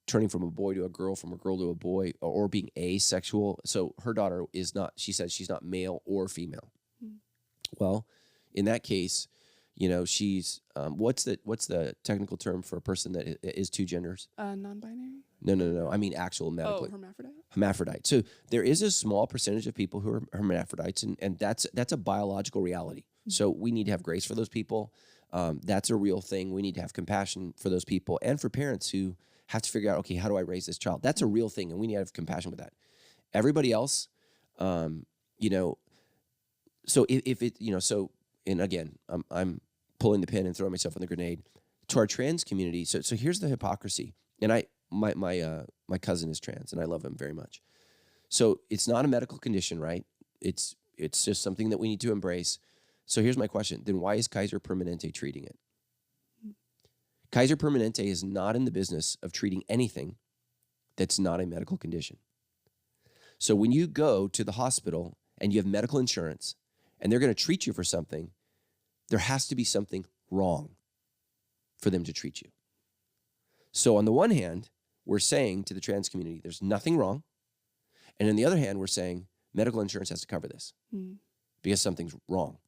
turning from a boy to a girl, from a girl to a boy, or being asexual. So her daughter is not, she says she's not male or female. Well, in that case, she's, what's the technical term for a person that is two genders? Non-binary? No. I mean, actual medically. Hermaphrodite? Hermaphrodite. So there is a small percentage of people who are hermaphrodites, and that's a biological reality. So we need to have grace for those people. That's a real thing. We need to have compassion for those people and for parents who have to figure out, okay, how do I raise this child? That's a real thing, and we need to have compassion with that. Everybody else, so if it, and again, I'm pulling the pin and throwing myself on the grenade to our trans community. So here's the hypocrisy. And my cousin is trans, and I love him very much. So it's not a medical condition, right? It's just something that we need to embrace. So here's my question. Then why is Kaiser Permanente treating it? Kaiser Permanente is not in the business of treating anything that's not a medical condition. So when you go to the hospital and you have medical insurance and they're going to treat you for something, there has to be something wrong for them to treat you. So on the one hand, we're saying to the trans community, there's nothing wrong. And on the other hand, we're saying medical insurance has to cover this because something's wrong.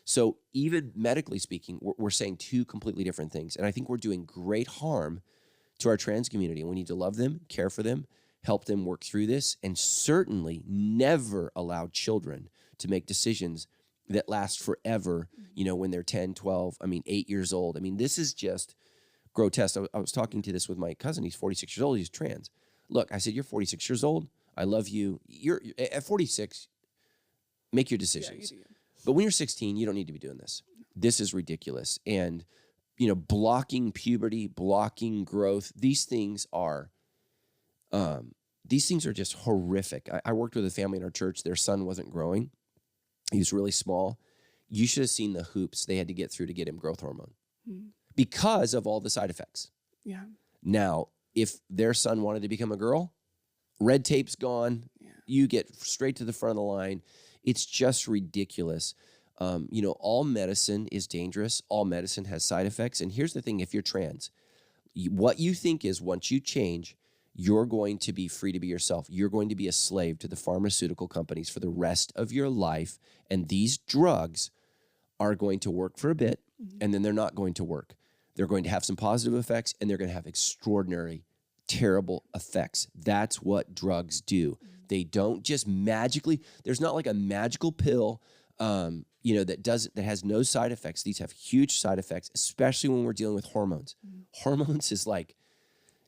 So even medically speaking, we're saying two completely different things. And I think we're doing great harm to our trans community. And we need to love them, care for them, help them work through this, and certainly never allow children to make decisions that last forever, when they're 10, 12, 8 years old. This is just grotesque. I was talking to this with my cousin. He's 46 years old. He's trans. Look, I said, you're 46 years old. I love you. You're at 46, make your decisions. Yeah, you do. But when you're 16, you don't need to be doing this. This is ridiculous. And, blocking puberty, blocking growth, these things are just horrific. I worked with a family in our church. Their son wasn't growing. He was really small. You should have seen the hoops they had to get through to get him growth hormone because of all the side effects. Yeah. Now, if their son wanted to become a girl, red tape's gone. Yeah. You get straight to the front of the line. It's just ridiculous. All medicine is dangerous. All medicine has side effects. And here's the thing, if you're trans, what you think is once you change, you're going to be free to be yourself. You're going to be a slave to the pharmaceutical companies for the rest of your life. And these drugs are going to work for a bit, and then they're not going to work. They're going to have some positive effects, and they're going to have extraordinary, terrible effects. That's what drugs do. They don't just magically, there's not like a magical pill, that has no side effects. These have huge side effects, especially when we're dealing with hormones. Hormones is like,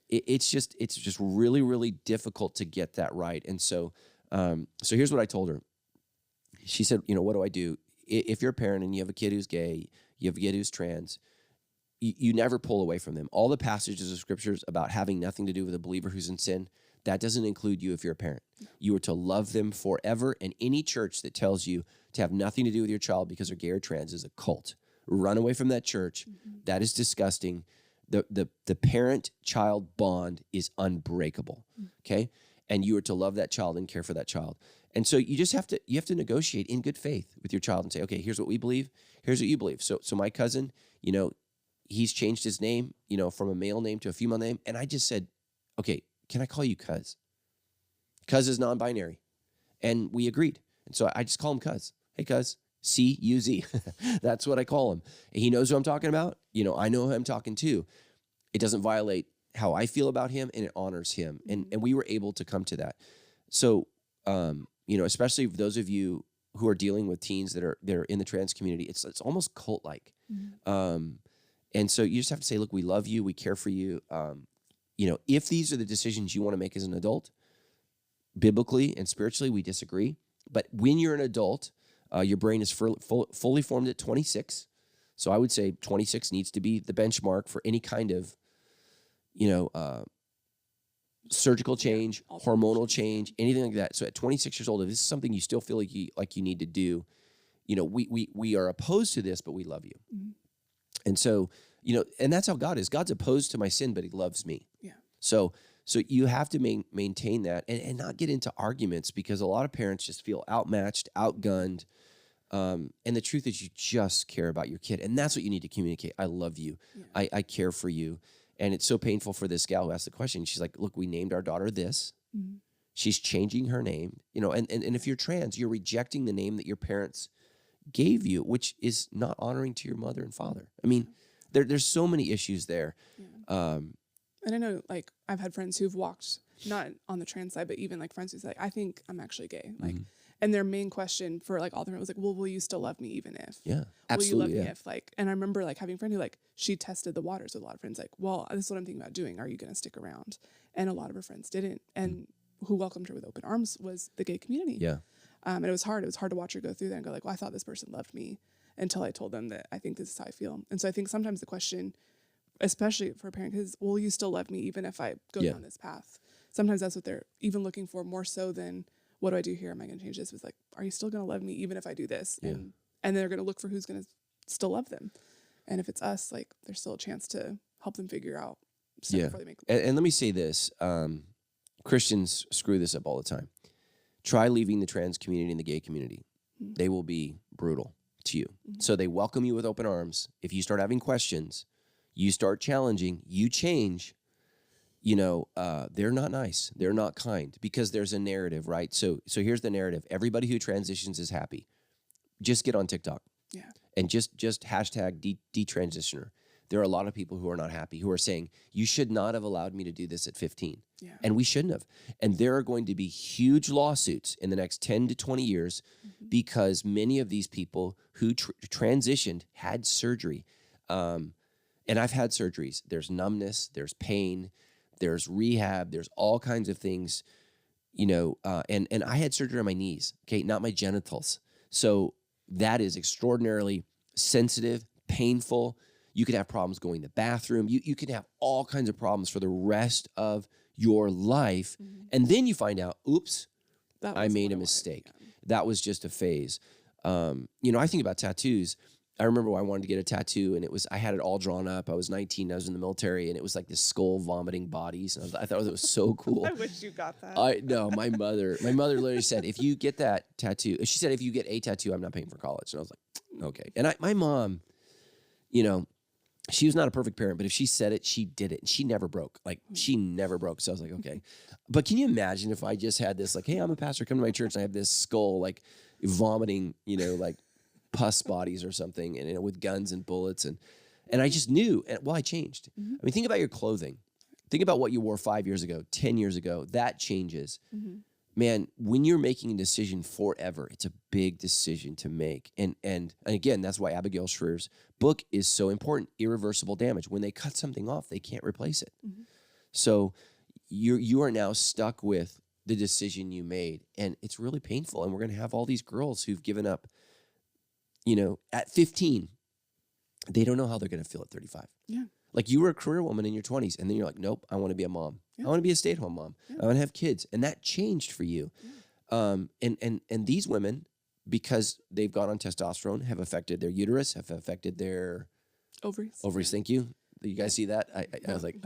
it's just really, really difficult to get that right. And so here's what I told her. She said, what do I do? If you're a parent and you have a kid who's gay, you have a kid who's trans, you never pull away from them. All the passages of scriptures about having nothing to do with a believer who's in sin, that doesn't include you if you're a parent. You are to love them forever, and any church that tells you to have nothing to do with your child because they're gay or trans is a cult. Run away from that church. That is disgusting. The parent-child bond is unbreakable, okay? And you are to love that child and care for that child. And so you have to negotiate in good faith with your child and say, okay, here's what we believe. Here's what you believe. So my cousin, he's changed his name, from a male name to a female name. And I just said, okay, can I call you Cuz? Cuz is non-binary. And we agreed. And so I just call him Cuz. Hey, Cuz, C-U-Z. That's what I call him. And he knows who I'm talking about. I know who I'm talking to. It doesn't violate how I feel about him, and it honors him. And we were able to come to that. So, especially those of you who are dealing with teens that are in the trans community, it's almost cult-like. And so you just have to say, look, we love you. We care for you. If these are the decisions you want to make as an adult, biblically and spiritually, we disagree. But when you're an adult, your brain is fully formed at 26. So I would say 26 needs to be the benchmark for any kind of, surgical change, hormonal change, anything like that. So at 26 years old, if this is something you still feel like you need to do, we are opposed to this, but we love you. And so, and that's how God is. God's opposed to my sin, but he loves me. Yeah. So you have to maintain that and not get into arguments, because a lot of parents just feel outmatched, outgunned. And the truth is, you just care about your kid. And that's what you need to communicate. I love you. Yeah. I care for you. And it's so painful for this gal who asked the question. She's like, look, we named our daughter this. She's changing her name. And if you're trans, you're rejecting the name that your parents gave you, which is not honoring to your mother and father. I mean, there's so many issues there. Yeah. And I know, I've had friends who've walked, not on the trans side, but even friends who say, I think I'm actually gay. And their main question for all the friends was well, will you still love me even if? Yeah, absolutely. Will you love me if and I remember having a friend who she tested the waters with a lot of friends, well, this is what I'm thinking about doing. Are you going to stick around? And a lot of her friends didn't. And who welcomed her with open arms was the gay community. Yeah. And it was hard. It was hard to watch her go through that and go well, I thought this person loved me until I told them that I think this is how I feel. And so I think sometimes the question, especially for a parent, is, will you still love me even if I go down this path? Sometimes that's what they're even looking for, more so than, what do I do here? Am I going to change this? It's are you still going to love me even if I do this? Yeah. And they're going to look for who's going to still love them. And if it's us, there's still a chance to help them figure out stuff before they make. And let me say this. Christians screw this up all the time. Try leaving the trans community and the gay community. They will be brutal to you. So they welcome you with open arms. If you start having questions, you start challenging, you change, they're not nice. They're not kind, because there's a narrative, right? So here's the narrative. Everybody who transitions is happy. Just get on TikTok. Yeah. And just hashtag detransitioner. There are a lot of people who are not happy, who are saying, you should not have allowed me to do this at 15. Yeah. And we shouldn't have. And there are going to be huge lawsuits in the next 10 to 20 years because many of these people who transitioned had surgery. And I've had surgeries. There's numbness, there's pain, there's rehab, there's all kinds of things, and I had surgery on my knees, okay, not my genitals. So that is extraordinarily sensitive, painful. You could have problems going to the bathroom. You could have all kinds of problems for the rest of your life. And then you find out, oops, I made a mistake. That was just a phase. I think about tattoos. I remember I wanted to get a tattoo, and I had it all drawn up. I was 19, I was in the military, and it was this skull vomiting bodies. And I thought it was so cool. I wish you got that. No, my mother literally said, if you get that tattoo, she said, if you get a tattoo, I'm not paying for college. And I was like, okay. And my mom, she was not a perfect parent, but if she said it, she did it. And she never broke. She never broke. So I was like, okay. But can you imagine if I just had this, hey, I'm a pastor, come to my church, and I have this skull, vomiting, pus bodies or something, and with guns and bullets, and I just knew. And I changed. I mean, think about your clothing. Think about what you wore 5 years ago, 10 years ago. That changes. Man, when you're making a decision forever, it's a big decision to make. And again, that's why Abigail Shrier's book is so important. Irreversible damage. When they cut something off, they can't replace it. So you are now stuck with the decision you made, and it's really painful. And we're going to have all these girls who've given up. At 15, they don't know how they're going to feel at 35. Yeah. You were a career woman in your 20s, and then you're like, nope, I want to be a mom. Yeah. I want to be a stay-at-home mom. Yeah. I want to have kids. And that changed for you. Yeah. And these women, because they've gone on testosterone, have affected their uterus, have affected their ovaries. Ovaries, thank you. You guys see that? I was like,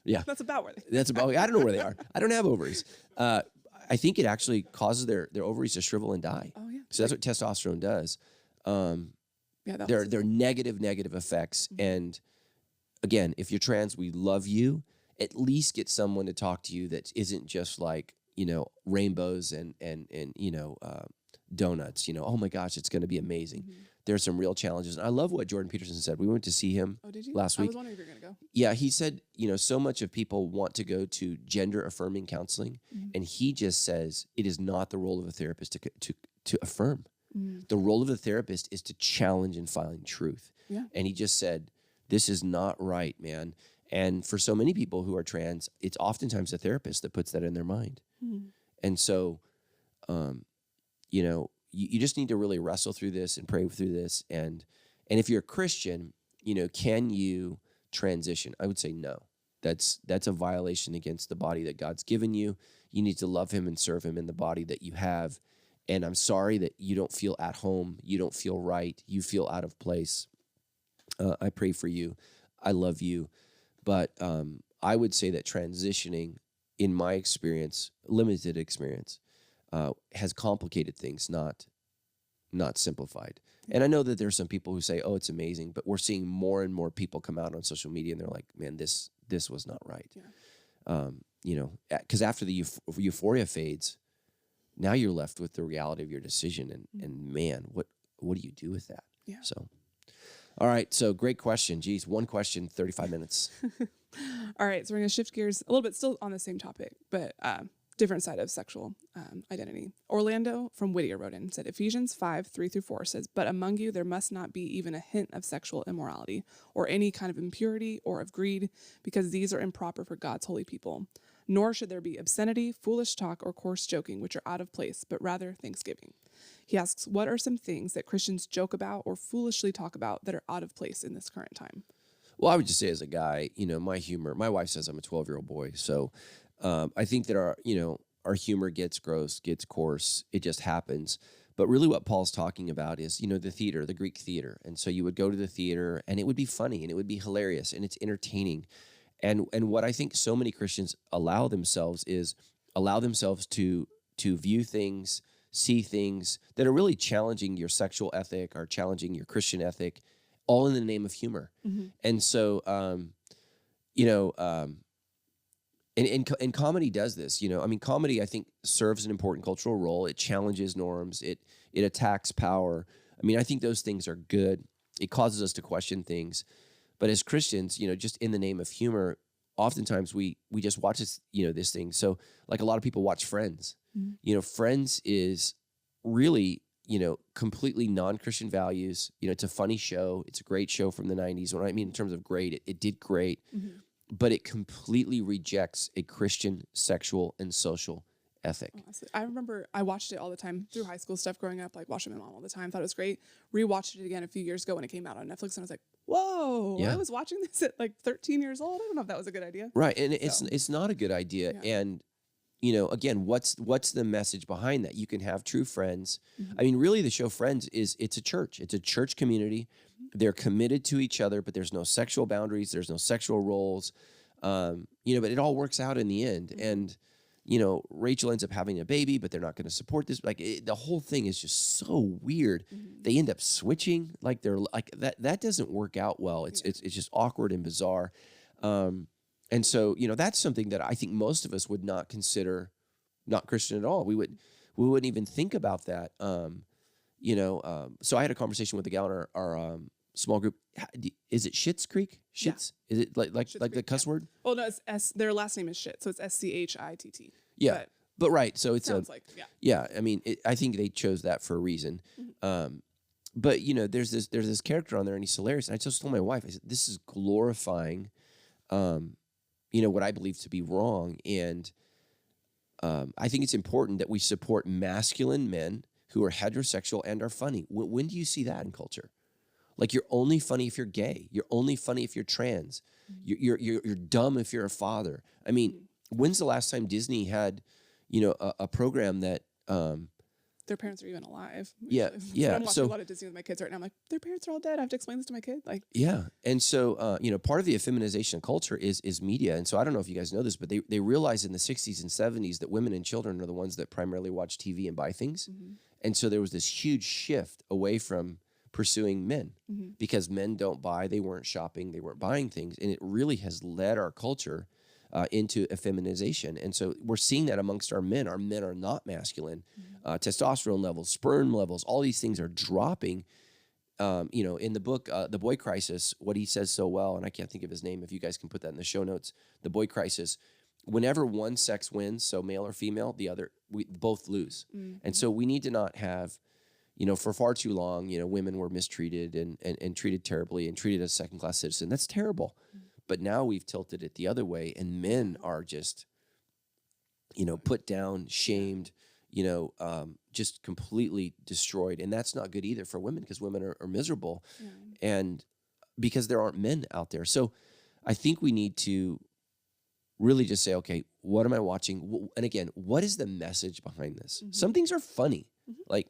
yeah. That's about where they are. That's about, I don't know where they are. I don't have ovaries. I think it actually causes their ovaries to shrivel and die. Oh, yeah. So that's what testosterone does. Yeah, They're negative effects. And again, if you're trans, we love you. At least get someone to talk to you that isn't just like, rainbows and donuts. Oh my gosh, it's going to be amazing. There's some real challenges. And I love what Jordan Peterson said. We went to see him last week. I was wondering if you're going to go. Yeah, he said, so much of people want to go to gender affirming counseling. And he just says it is not the role of a therapist to affirm. The role of the therapist is to challenge and find truth. Yeah. And he just said, this is not right, man. And for so many people who are trans, it's oftentimes the therapist that puts that in their mind. And so, you just need to really wrestle through this and pray through this. And if you're a Christian, can you transition? I would say no. That's a violation against the body that God's given you. You need to love him and serve him in the body that you have. And I'm sorry that you don't feel at home. You don't feel right. You feel out of place. I pray for you. I love you. But I would say that transitioning, in my experience, limited experience, has complicated things, not simplified. And I know that there's some people who say, oh, it's amazing, but we're seeing more and more people come out on social media and they're like, man, this was not right. Yeah. Because after the euphoria fades, now you're left with the reality of your decision. And man, what do you do with that? Yeah. So, all right. So great question. Geez, one question, 35 minutes. All right. So we're going to shift gears a little bit, still on the same topic, but different side of sexual identity. Orlando from Whittier wrote in, said Ephesians 5:3-4 says, but among you there must not be even a hint of sexual immorality or any kind of impurity or of greed, because these are improper for God's holy people. Nor should there be obscenity, foolish talk, or coarse joking, which are out of place, but rather thanksgiving. He asks, what are some things that Christians joke about or foolishly talk about that are out of place in this current time? Well, I would just say as a guy, my humor, my wife says I'm a 12-year-old boy. So I think that our humor gets gross, gets coarse. It just happens. But really what Paul's talking about is, the theater, the Greek theater. And so you would go to the theater and it would be funny and it would be hilarious and it's entertaining. And what I think so many Christians allow themselves to view things, see things that are really challenging your sexual ethic or challenging your Christian ethic, all in the name of humor. And so, and comedy does this, comedy, I think, serves an important cultural role. It challenges norms. It attacks power. I think those things are good. It causes us to question things. But as Christians, just in the name of humor, oftentimes we just watch this thing. So like a lot of people watch Friends. Friends is really, completely non-Christian values. It's a funny show. It's a great show from the 90s. When I mean in terms of great, it did great. But it completely rejects a Christian sexual and social ethic. I remember I watched it all the time through high school stuff growing up, like watching my mom all the time. Thought it was great. Rewatched it again a few years ago when it came out on Netflix, and I was like, whoa, I was watching this at like 13 years old. I don't know if that was a good idea. Right, and it's not a good idea. Yeah. And, again, what's the message behind that? You can have true friends. Really the show Friends it's a church. It's a church community. They're committed to each other, but there's no sexual boundaries. There's no sexual roles. But it all works out in the end. And, Rachel ends up having a baby, but they're not going to support this. The whole thing is just so weird. They end up switching. They're like that doesn't work out well. It's just awkward and bizarre. And so, that's something that I think most of us would not consider not Christian at all. We wouldn't even think about that. So I had a conversation with a gal in our small group. Is it Schitt's Creek? Schitt's? Yeah. Is it like the cuss word? Well, no, it's their last name is Schitt, so it's SCHITT. Yeah, but right. So it's sounds I think they chose that for a reason. But there's this character on there, and he's hilarious. And I just told my wife, I said, this is glorifying, what I believe to be wrong, and I think it's important that we support masculine men who are heterosexual and are funny. When do you see that in culture? Like, you're only funny if you're gay. You're only funny if you're trans. You're dumb if you're a father. When's the last time Disney had, a program that their parents are even alive. Yeah, usually. yeah. I'm watching a lot of Disney with my kids right now. I'm like, their parents are all dead. I have to explain this to my kid. Like, Yeah. And so, part of the effeminization of culture is media. And so I don't know if you guys know this, but they realized in the 60s and 70s that women and children are the ones that primarily watch TV and buy things. And so there was this huge shift away from pursuing men because men don't buy, they weren't shopping, they weren't buying things. And it really has led our culture into effeminization. And so we're seeing that amongst our men. Our men are not masculine. Testosterone levels, sperm levels, all these things are dropping. In the book, The Boy Crisis, what he says so well, and I can't think of his name, if you guys can put that in the show notes, The Boy Crisis, whenever one sex wins, so male or female, the other, we both lose. And so we need to not have, for far too long, women were mistreated and treated terribly and treated as second-class citizen. That's terrible. But now we've tilted it the other way, and men are just, put down, shamed, just completely destroyed. And that's not good either for women because women are miserable and because there aren't men out there. So I think we need to really just say, okay, what am I watching? And again, what is the message behind this? Some things are funny. Like,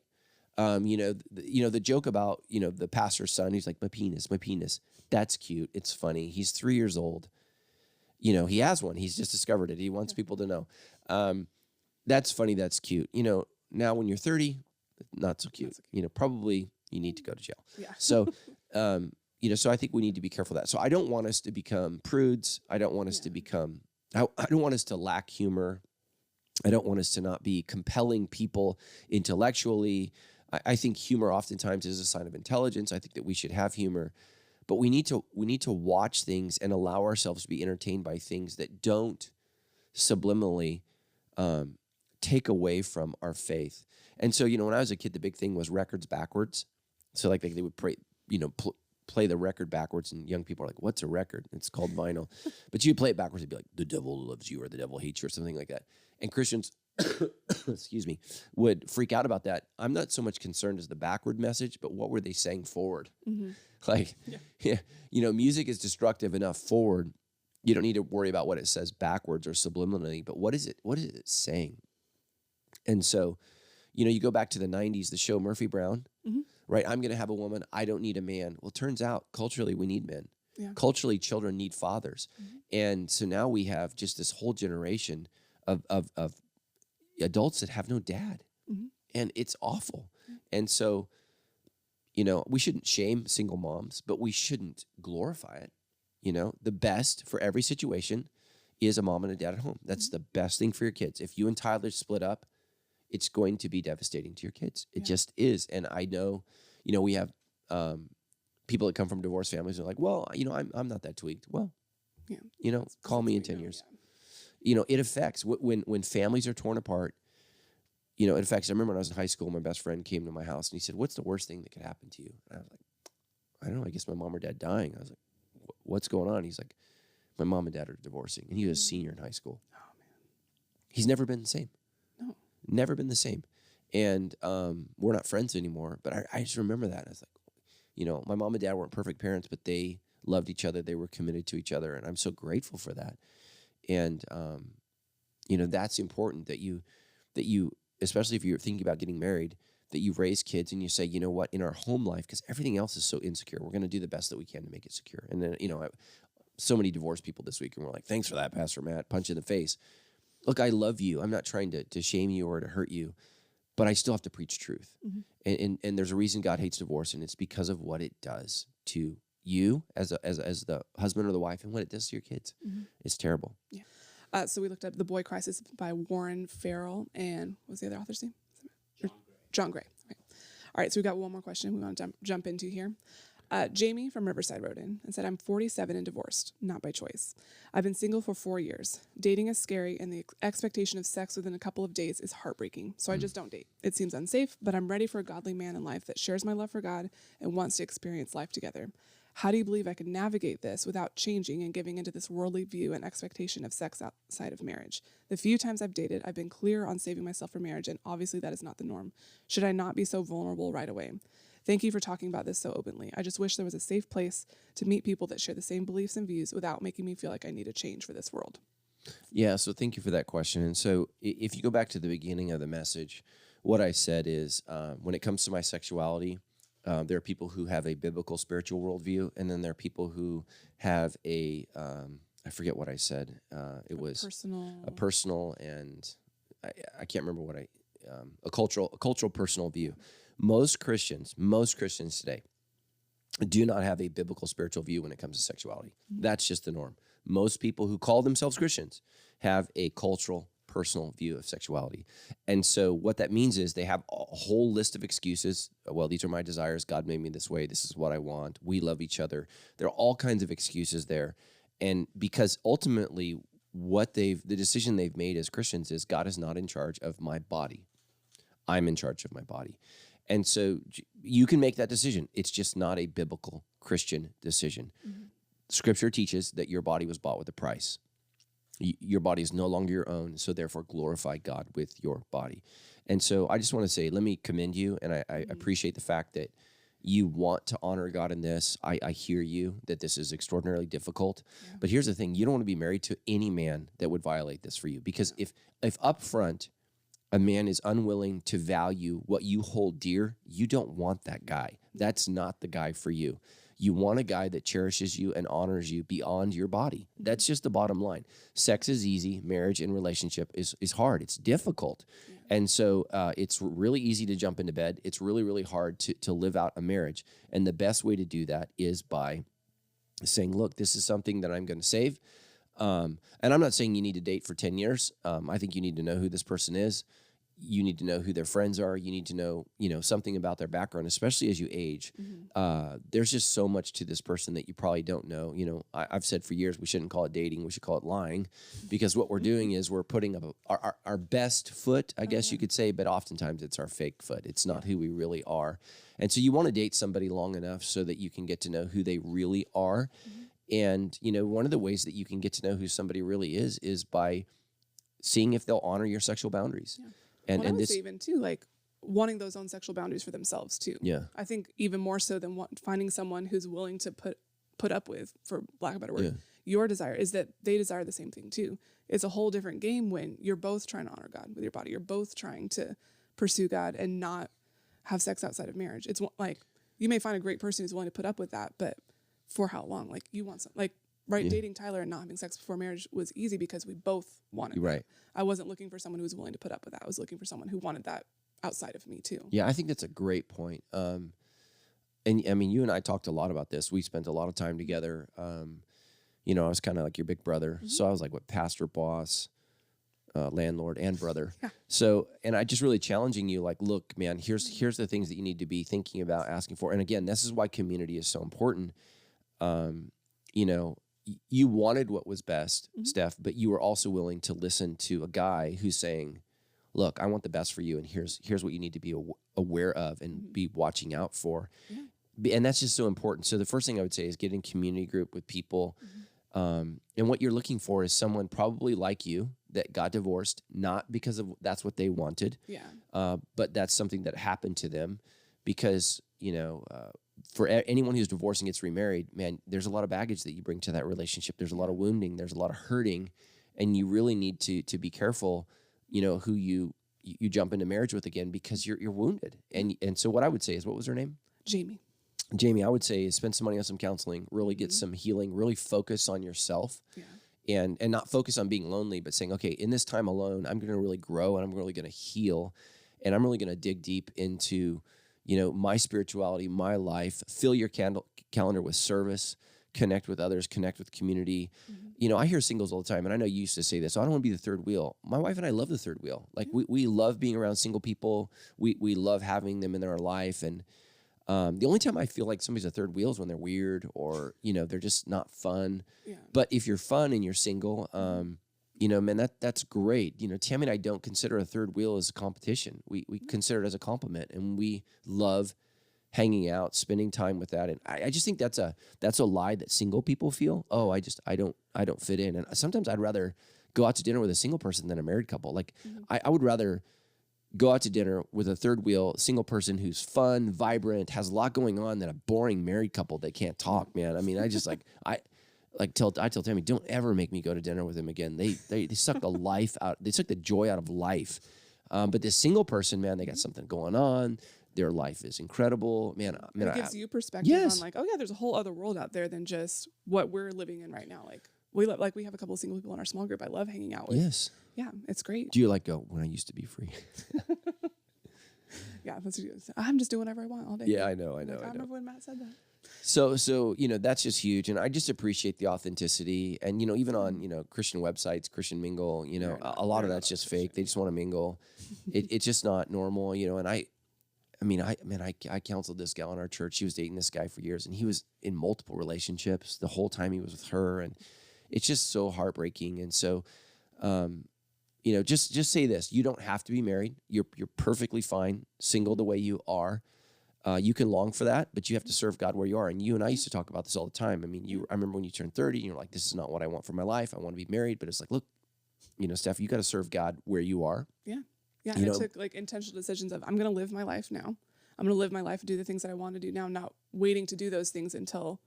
the joke about, the pastor's son, he's like, my penis. That's cute. It's funny. He's 3 years old. He has one. He's just discovered it. He wants people to know. That's funny. That's cute. Now when you're 30, not so cute. Probably you need to go to jail. Yeah. So, so I think we need to be careful of that. So I don't want us to become prudes. I don't want us to become, I don't want us to lack humor. I don't want us to not be compelling people intellectually. I think humor oftentimes is a sign of intelligence. I think that we should have humor, but we need to watch things and allow ourselves to be entertained by things that don't subliminally take away from our faith. And so, when I was a kid, the big thing was records backwards. So like they would play the record backwards, and young people are like, what's a record? It's called vinyl. But you'd play it backwards, it'd be like, the devil loves you or the devil hates you or something like that. And Christians, excuse me, would freak out about that. I'm not so much concerned as the backward message, but what were they saying forward? Like, music is destructive enough forward. You don't need to worry about what it says backwards or subliminally, but what is it saying? And so, you go back to the 90s, the show Murphy Brown, right? I'm going to have a woman. I don't need a man. Well, it turns out culturally we need men. Yeah. Culturally, children need fathers. And so now we have just this whole generation of adults that have no dad. And it's awful. And so, we shouldn't shame single moms, but we shouldn't glorify it. The best for every situation is a mom and a dad at home. That's the best thing for your kids. If you and Tyler split up, it's going to be devastating to your kids. It just is. And I know, we have people that come from divorced families who are like, well, I'm not that tweaked. Well, call me in 10 years. It affects when families are torn apart. It affects. I remember when I was in high school, my best friend came to my house and he said, what's the worst thing that could happen to you? And I was like, I don't know. I guess my mom or dad dying. I was like, what's going on? He's like, my mom and dad are divorcing. And he was a senior in high school. Oh, man. He's never been the same. No. Never been the same. And we're not friends anymore. But I just remember that. I was like, my mom and dad weren't perfect parents, but they loved each other. They were committed to each other. And I'm so grateful for that. And, that's important that you, especially if you're thinking about getting married, that you raise kids and you say, you know what, in our home life, because everything else is so insecure, we're going to do the best that we can to make it secure. And then, so many divorced people this week, and we're like, thanks for that, Pastor Matt, punch in the face. Look, I love you. I'm not trying to shame you or to hurt you, but I still have to preach truth. And there's a reason God hates divorce, and it's because of what it does to you as the husband or the wife and what it does to your kids. It's terrible. Yeah. So we looked up The Boy Crisis by Warren Farrell and what was the other author's name? John Gray. Okay. All right, so we got one more question we want to jump into here. Jamie from Riverside wrote in and said, I'm 47 and divorced, not by choice. I've been single for 4 years. Dating is scary, and the expectation of sex within a couple of days is heartbreaking, so I just don't date. It seems unsafe, but I'm ready for a godly man in life that shares my love for God and wants to experience life together. How do you believe I can navigate this without changing and giving into this worldly view and expectation of sex outside of marriage? The few times I've dated, I've been clear on saving myself for marriage, and obviously that is not the norm. Should I not be so vulnerable right away? Thank you for talking about this so openly. I just wish there was a safe place to meet people that share the same beliefs and views without making me feel like I need a change for this world. Yeah, so thank you for that question. And so if you go back to the beginning of the message, what I said is when it comes to my sexuality, there are people who have a biblical spiritual worldview, and then there are people who have I forget what I said. It was a personal, and I can't remember what a cultural personal view. Most Christians today do not have a biblical spiritual view when it comes to sexuality. That's just the norm. Most people who call themselves Christians have a cultural personal view of sexuality. And so what that means is they have a whole list of excuses. Well, these are my desires. God made me this way. This is what I want. We love each other. There are all kinds of excuses there. And because ultimately the decision they've made as Christians is God is not in charge of my body. I'm in charge of my body. And so you can make that decision. It's just not a biblical Christian decision. Mm-hmm. Scripture teaches that your body was bought with a price. Your body is no longer your own, so therefore glorify God with your body. And so I just want to say, let me commend you, and I appreciate the fact that you want to honor God in this. I hear you, that this is extraordinarily difficult. Yeah. But here's the thing. You don't want to be married to any man that would violate this for you. Because if up front a man is unwilling to value what you hold dear, you don't want that guy. That's not the guy for you. You want a guy that cherishes you and honors you beyond your body. That's just the bottom line. Sex is easy. Marriage and relationship is hard. It's difficult. Yeah. And so it's really easy to jump into bed. It's really, really hard to live out a marriage. And the best way to do that is by saying, look, this is something that I'm going to save. And I'm not saying you need to date for 10 years. I think you need to know who this person is. You need to know who their friends are. You need to know, something about their background, especially as you age. Mm-hmm. There's just so much to this person that you probably don't know. I've said for years, we shouldn't call it dating. We should call it lying, because what we're doing is we're putting up our best foot, I guess you could say, but oftentimes it's our fake foot. It's not who we really are. And so you want to date somebody long enough so that you can get to know who they really are. Mm-hmm. And, one of the ways that you can get to know who somebody really is by seeing if they'll honor your sexual boundaries. Yeah. And I would say even too, like wanting those own sexual boundaries for themselves too. Yeah. I think even more so than finding someone who's willing to put up with, for lack of a better word, your desire is that they desire the same thing too. It's a whole different game when you're both trying to honor God with your body. You're both trying to pursue God and not have sex outside of marriage. It's like you may find a great person who's willing to put up with that, but for how long? Like you want some, like, right, dating Tyler and not having sex before marriage was easy because we both wanted that. Right. I wasn't looking for someone who was willing to put up with that. I was looking for someone who wanted that outside of me too. Yeah, I think that's a great point. And I mean, you and I talked a lot about this. We spent a lot of time together. I was kind of like your big brother. Mm-hmm. So I was like, pastor, boss, landlord, and brother. Yeah. So, and I just really challenging you, like, look, man, here's the things that you need to be thinking about, asking for. And again, this is why community is so important. You wanted what was best, mm-hmm. Steph, but you were also willing to listen to a guy who's saying, look, I want the best for you, and here's what you need to be aware of and mm-hmm. be watching out for. Yeah. And that's just so important. So the first thing I would say is get in community group with people. Mm-hmm. And what you're looking for is someone probably like you that got divorced, not because of that's what they wanted, but that's something that happened to them because, for anyone who's divorced and gets remarried, man, there's a lot of baggage that you bring to that relationship. There's a lot of wounding. There's a lot of hurting. And you really need to be careful, who you jump into marriage with again, because you're wounded. And so what I would say is, what was her name? Jamie, I would say is spend some money on some counseling, really get some healing, really focus on yourself. Yeah. And not focus on being lonely, but saying, okay, in this time alone, I'm going to really grow and I'm really going to heal. And I'm really going to dig deep into my spirituality, my life, fill your calendar with service, connect with others, connect with community. Mm-hmm. I hear singles all the time, and I know you used to say this, so I don't want to be the third wheel. My wife and I love the third wheel. Like we love being around single people. We love having them in our life. And the only time I feel like somebody's a third wheel is when they're weird or, they're just not fun. Yeah. But if you're fun and you're single, man, that's great. Tammy and I don't consider a third wheel as a competition. We consider it as a compliment, and we love hanging out, spending time with that. And I just think that's a lie that single people feel. Oh, I don't fit in. And sometimes I'd rather go out to dinner with a single person than a married couple. Like mm-hmm. I would rather go out to dinner with a third wheel single person who's fun, vibrant, has a lot going on than a boring married couple that can't talk, man. I mean, I just I tell Tammy, don't ever make me go to dinner with him again. They suck the life out. They suck the joy out of life. But this single person, man, they got something going on. Their life is incredible, man. It gives you perspective yes. on like, oh yeah, there's a whole other world out there than just what we're living in right now. Like we have a couple of single people in our small group I love hanging out with. Yes. Yeah, it's great. Do you like go when I used to be free? Yeah, I'm just doing whatever I want all day. Yeah, I know. I remember when Matt said that. So that's just huge, and I just appreciate the authenticity. And even on Christian websites, Christian Mingle, a lot of that's just fake. They just want to mingle. It's just not normal, And I counseled this gal in our church. She was dating this guy for years, and he was in multiple relationships the whole time he was with her, and it's just so heartbreaking. And so, just say this: you don't have to be married. You're perfectly fine, single the way you are. You can long for that, but you have to serve God where you are. And you and I used to talk about this all the time. I mean, I remember when you turned 30, and you're like, this is not what I want for my life. I want to be married. But it's like, look, Steph, you got to serve God where you are. Yeah. Yeah. And it took like intentional decisions of, I'm going to live my life now. I'm going to live my life and do the things that I want to do now, not waiting to do those things until,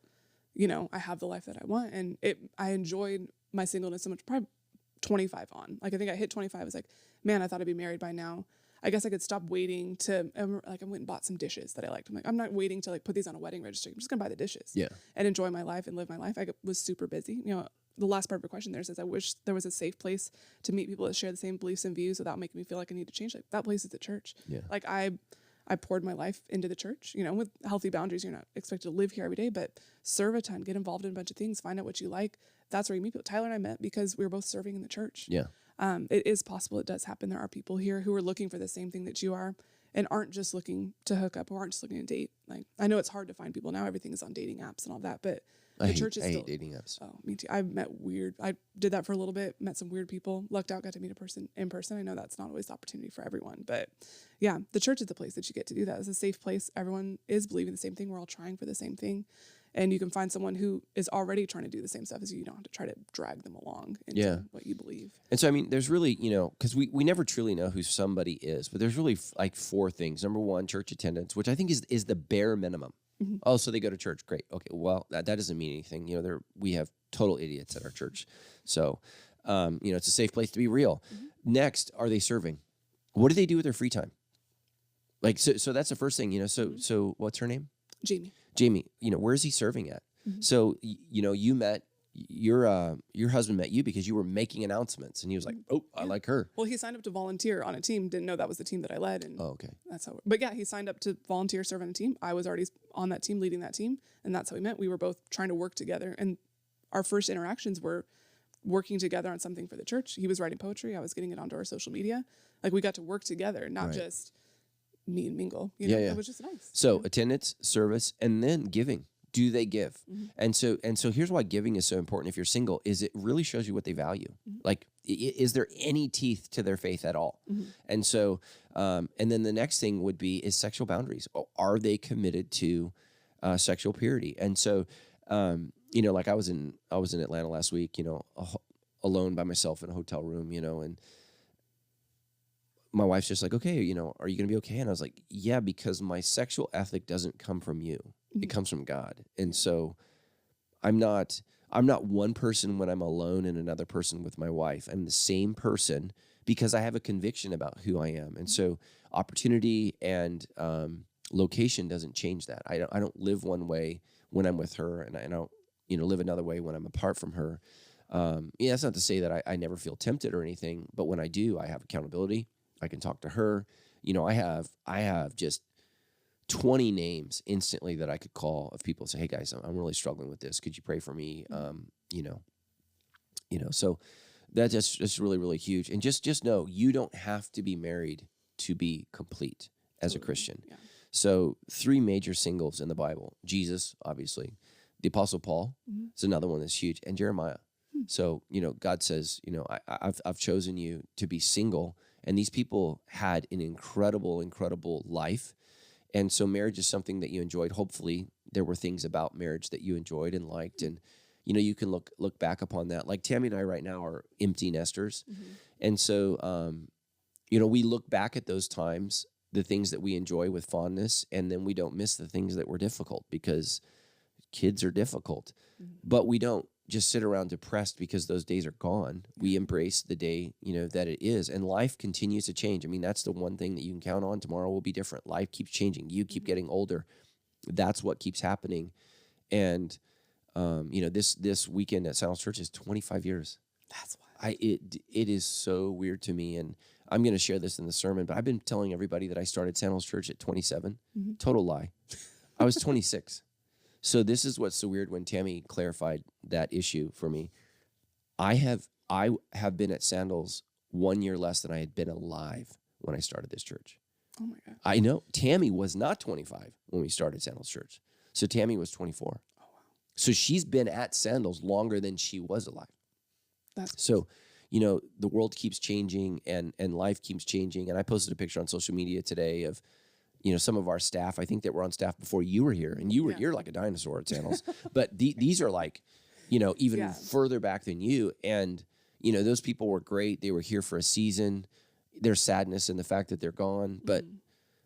I have the life that I want. And I enjoyed my singleness so much, probably 25 on. Like, I think I hit 25. I was like, man, I thought I'd be married by now. I guess I could stop waiting to, I went and bought some dishes that I liked. I'm like, I'm not waiting to put these on a wedding registry. I'm just going to buy the dishes and enjoy my life and live my life. I was super busy. The last part of your question there says, I wish there was a safe place to meet people that share the same beliefs and views without making me feel like I need to change. Like, that place is the church. Yeah. Like I poured my life into the church, with healthy boundaries. You're not expected to live here every day, but serve a ton, get involved in a bunch of things, find out what you like. That's where you meet people. Tyler and I met because we were both serving in the church. Yeah. It is possible. It does happen. There are people here who are looking for the same thing that you are and aren't just looking to hook up or aren't just looking to date. Like, I know it's hard to find people now. Everything is on dating apps and all that, but I hate dating apps. Oh, me too. I did that for a little bit, met some weird people, lucked out, got to meet a person in person. I know that's not always the opportunity for everyone, but yeah, the church is the place that you get to do that. It's a safe place. Everyone is believing the same thing. We're all trying for the same thing. And you can find someone who is already trying to do the same stuff as you. You don't have to try to drag them along into what you believe. And so, there's really, because we never truly know who somebody is, but there's really like four things. Number one, church attendance, which I think is the bare minimum. Mm-hmm. Oh, so they go to church. Great. Okay. Well, that doesn't mean anything. We have total idiots at our church. So, it's a safe place to be real. Mm-hmm. Next, are they serving? What do they do with their free time? Like, so that's the first thing, so what's her name? Jamie, where is he serving at? Mm-hmm. So, you met, your husband met you because you were making announcements, and he was like, oh, yeah. I like her. Well, he signed up to volunteer on a team, didn't know that was the team that I led. And okay. That's how, but yeah, he signed up to volunteer, serve on a team. I was already on that team, leading that team. And that's how we met. We were both trying to work together. And our first interactions were working together on something for the church. He was writing poetry. I was getting it onto our social media. Like, we got to work together, not just meet and mingle. It was just nice. So attendance, service, and then giving. Do they give? Mm-hmm. And so here's why giving is so important if you're single, is it really shows you what they value. Mm-hmm. Like, is there any teeth to their faith at all? Mm-hmm. And so, and then the next thing would be, is sexual boundaries. Are they committed to sexual purity? And so, like I was in Atlanta last week, alone by myself in a hotel room, and my wife's just like, okay, are you going to be okay? And I was like, yeah, because my sexual ethic doesn't come from you. It comes from God. And so I'm not one person when I'm alone and another person with my wife. I'm the same person because I have a conviction about who I am. And so opportunity and location doesn't change that. I don't live one way when I'm with her, and I don't, live another way when I'm apart from her. That's not to say that I never feel tempted or anything, but when I do, I have accountability. I can talk to her. I have just 20 names instantly that I could call of people and say, hey guys, I'm really struggling with this. Could you pray for me? So that's just really, really huge. And just know, you don't have to be married to be complete as a Christian. Yeah. So 3 major singles in the Bible: Jesus, obviously, the Apostle Paul is another one that's huge, and Jeremiah. So, God says, I've chosen you to be single, and these people had an incredible, incredible life. And so marriage is something that you enjoyed. Hopefully there were things about marriage that you enjoyed and liked. And, you can look back upon that. Like Tammy and I right now are empty nesters. Mm-hmm. And so, we look back at those times, the things that we enjoy with fondness, and then we don't miss the things that were difficult because kids are difficult. Mm-hmm. But we don't just sit around depressed because those days are gone. We embrace the day, that it is. And life continues to change. I mean, that's the one thing that you can count on. Tomorrow will be different. Life keeps changing. You keep getting older. That's what keeps happening. And, this weekend at Sound Church is 25 years. That's wild. It is so weird to me. And I'm going to share this in the sermon, but I've been telling everybody that I started Sandals Church at 27. Total lie. I was 26. So this is what's so weird when Tammy clarified that issue for me. I have been at Sandals 1 year less than I had been alive when I started this church. Oh my God. I know. Tammy was not 25 when we started Sandals Church. So Tammy was 24. Oh wow. So she's been at Sandals longer than she was alive. So, the world keeps changing and life keeps changing. And I posted a picture on social media today of, some of our staff. I think that were on staff before you were here, and you're like a dinosaur at Sandals. But these are like, even further back than you. And, those people were great. They were here for a season. There's sadness in the fact that they're gone. But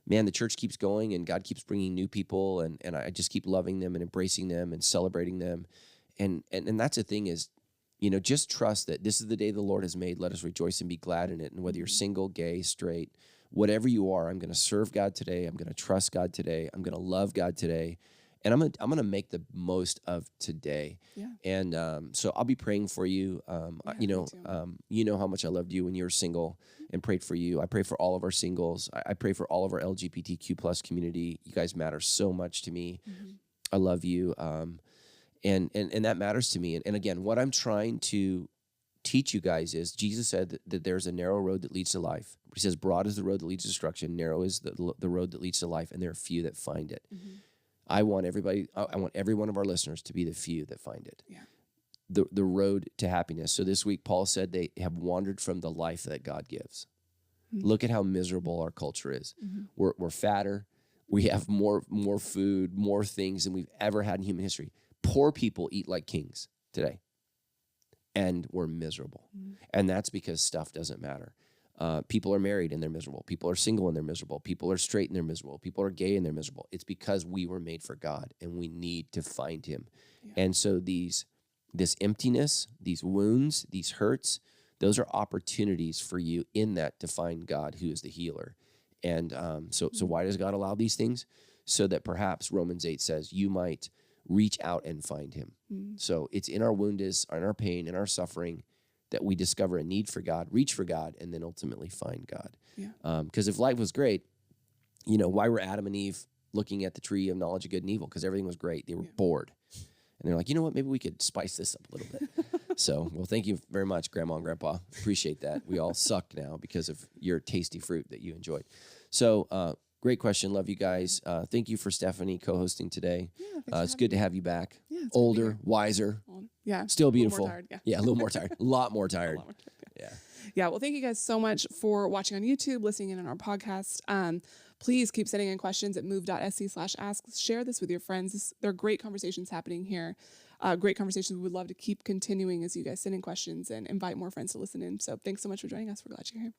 man, the church keeps going and God keeps bringing new people. And I just keep loving them and embracing them and celebrating them. And that's the thing is, just trust that this is the day the Lord has made. Let us rejoice and be glad in it. And whether you're single, gay, straight, whatever you are, I'm going to serve God today. I'm going to trust God today. I'm going to love God today. And I'm going to make the most of today. Yeah. And so I'll be praying for you. You know how much I loved you when you were single and prayed for you. I pray for all of our singles. I pray for all of our LGBTQ plus community. You guys matter so much to me. I love you. And that matters to me. And again, what I'm trying to teach you guys is Jesus said that there's a narrow road that leads to life. He says, broad is the road that leads to destruction. Narrow is the road that leads to life. And there are few that find it. I want every one of our listeners to be the few that find it. Yeah. The road to happiness. So this week, Paul said they have wandered from the life that God gives. Look at how miserable our culture is. We're fatter. We have more food, more things than we've ever had in human history. Poor people eat like kings today, and we're miserable. And that's because stuff doesn't matter. People are married and they're miserable. People are single and they're miserable. People are straight and they're miserable. People are gay and they're miserable. It's because we were made for God and we need to find him. Yeah. And so this emptiness, these wounds, these hurts, those are opportunities for you in that to find God who is the healer. And so why does God allow these things? So that perhaps Romans 8 says you might reach out and find him. So it's in our woundedness, in our pain, in our suffering that we discover a need for God, reach for God, and then ultimately find God. Yeah. Because if life was great, why were Adam and Eve looking at the tree of knowledge of good and evil? Because everything was great. They were bored. And they're like, you know what? Maybe we could spice this up a little bit. So, well, thank you very much, Grandma and Grandpa. Appreciate that. We all suck now because of your tasty fruit that you enjoyed. So, great question. Love you guys. Thank you for Stephanie co-hosting today. Yeah, it's good to have you back. Yeah, older, wiser. Yeah. Still beautiful. A little more tired, yeah, a little more tired. A lot more tired. Yeah. Yeah. Well, thank you guys so much for watching on YouTube, listening in on our podcast. Please keep sending in questions at move.sc/ask. Share this with your friends. There are great conversations happening here. Great conversations we would love to keep continuing as you guys send in questions and invite more friends to listen in. So thanks so much for joining us. We're glad you're here.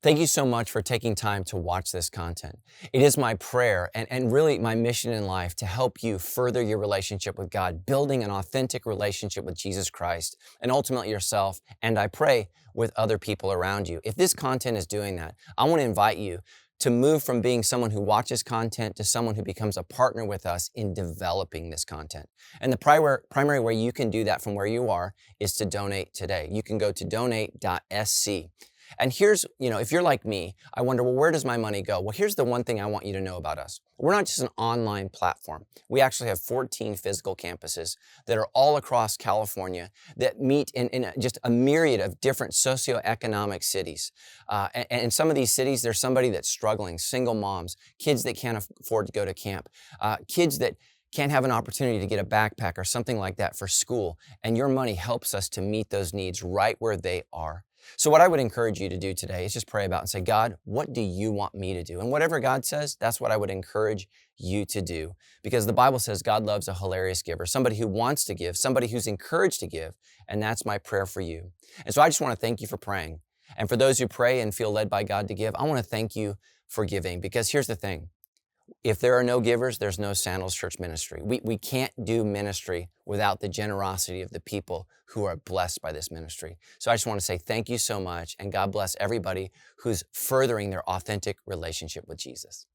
Thank you so much for taking time to watch this content. It is my prayer and really my mission in life to help you further your relationship with God, building an authentic relationship with Jesus Christ and ultimately yourself, and I pray with other people around you. If this content is doing that, I want to invite you to move from being someone who watches content to someone who becomes a partner with us in developing this content. And the primary way you can do that from where you are is to donate today. You can go to donate.sc. And here's, if you're like me, I wonder, well, where does my money go? Well, here's the one thing I want you to know about us. We're not just an online platform. We actually have 14 physical campuses that are all across California that meet in just a myriad of different socioeconomic cities. And in some of these cities, there's somebody that's struggling, single moms, kids that can't afford to go to camp, kids that can't have an opportunity to get a backpack or something like that for school. And your money helps us to meet those needs right where they are. So what I would encourage you to do today is just pray about and say, God, what do you want me to do? And whatever God says, that's what I would encourage you to do. Because the Bible says God loves a hilarious giver, somebody who wants to give, somebody who's encouraged to give. And that's my prayer for you. And so I just want to thank you for praying. And for those who pray and feel led by God to give, I want to thank you for giving. Because here's the thing. If there are no givers, there's no Sandals Church ministry. We can't do ministry without the generosity of the people who are blessed by this ministry. So I just want to say thank you so much, and God bless everybody who's furthering their authentic relationship with Jesus.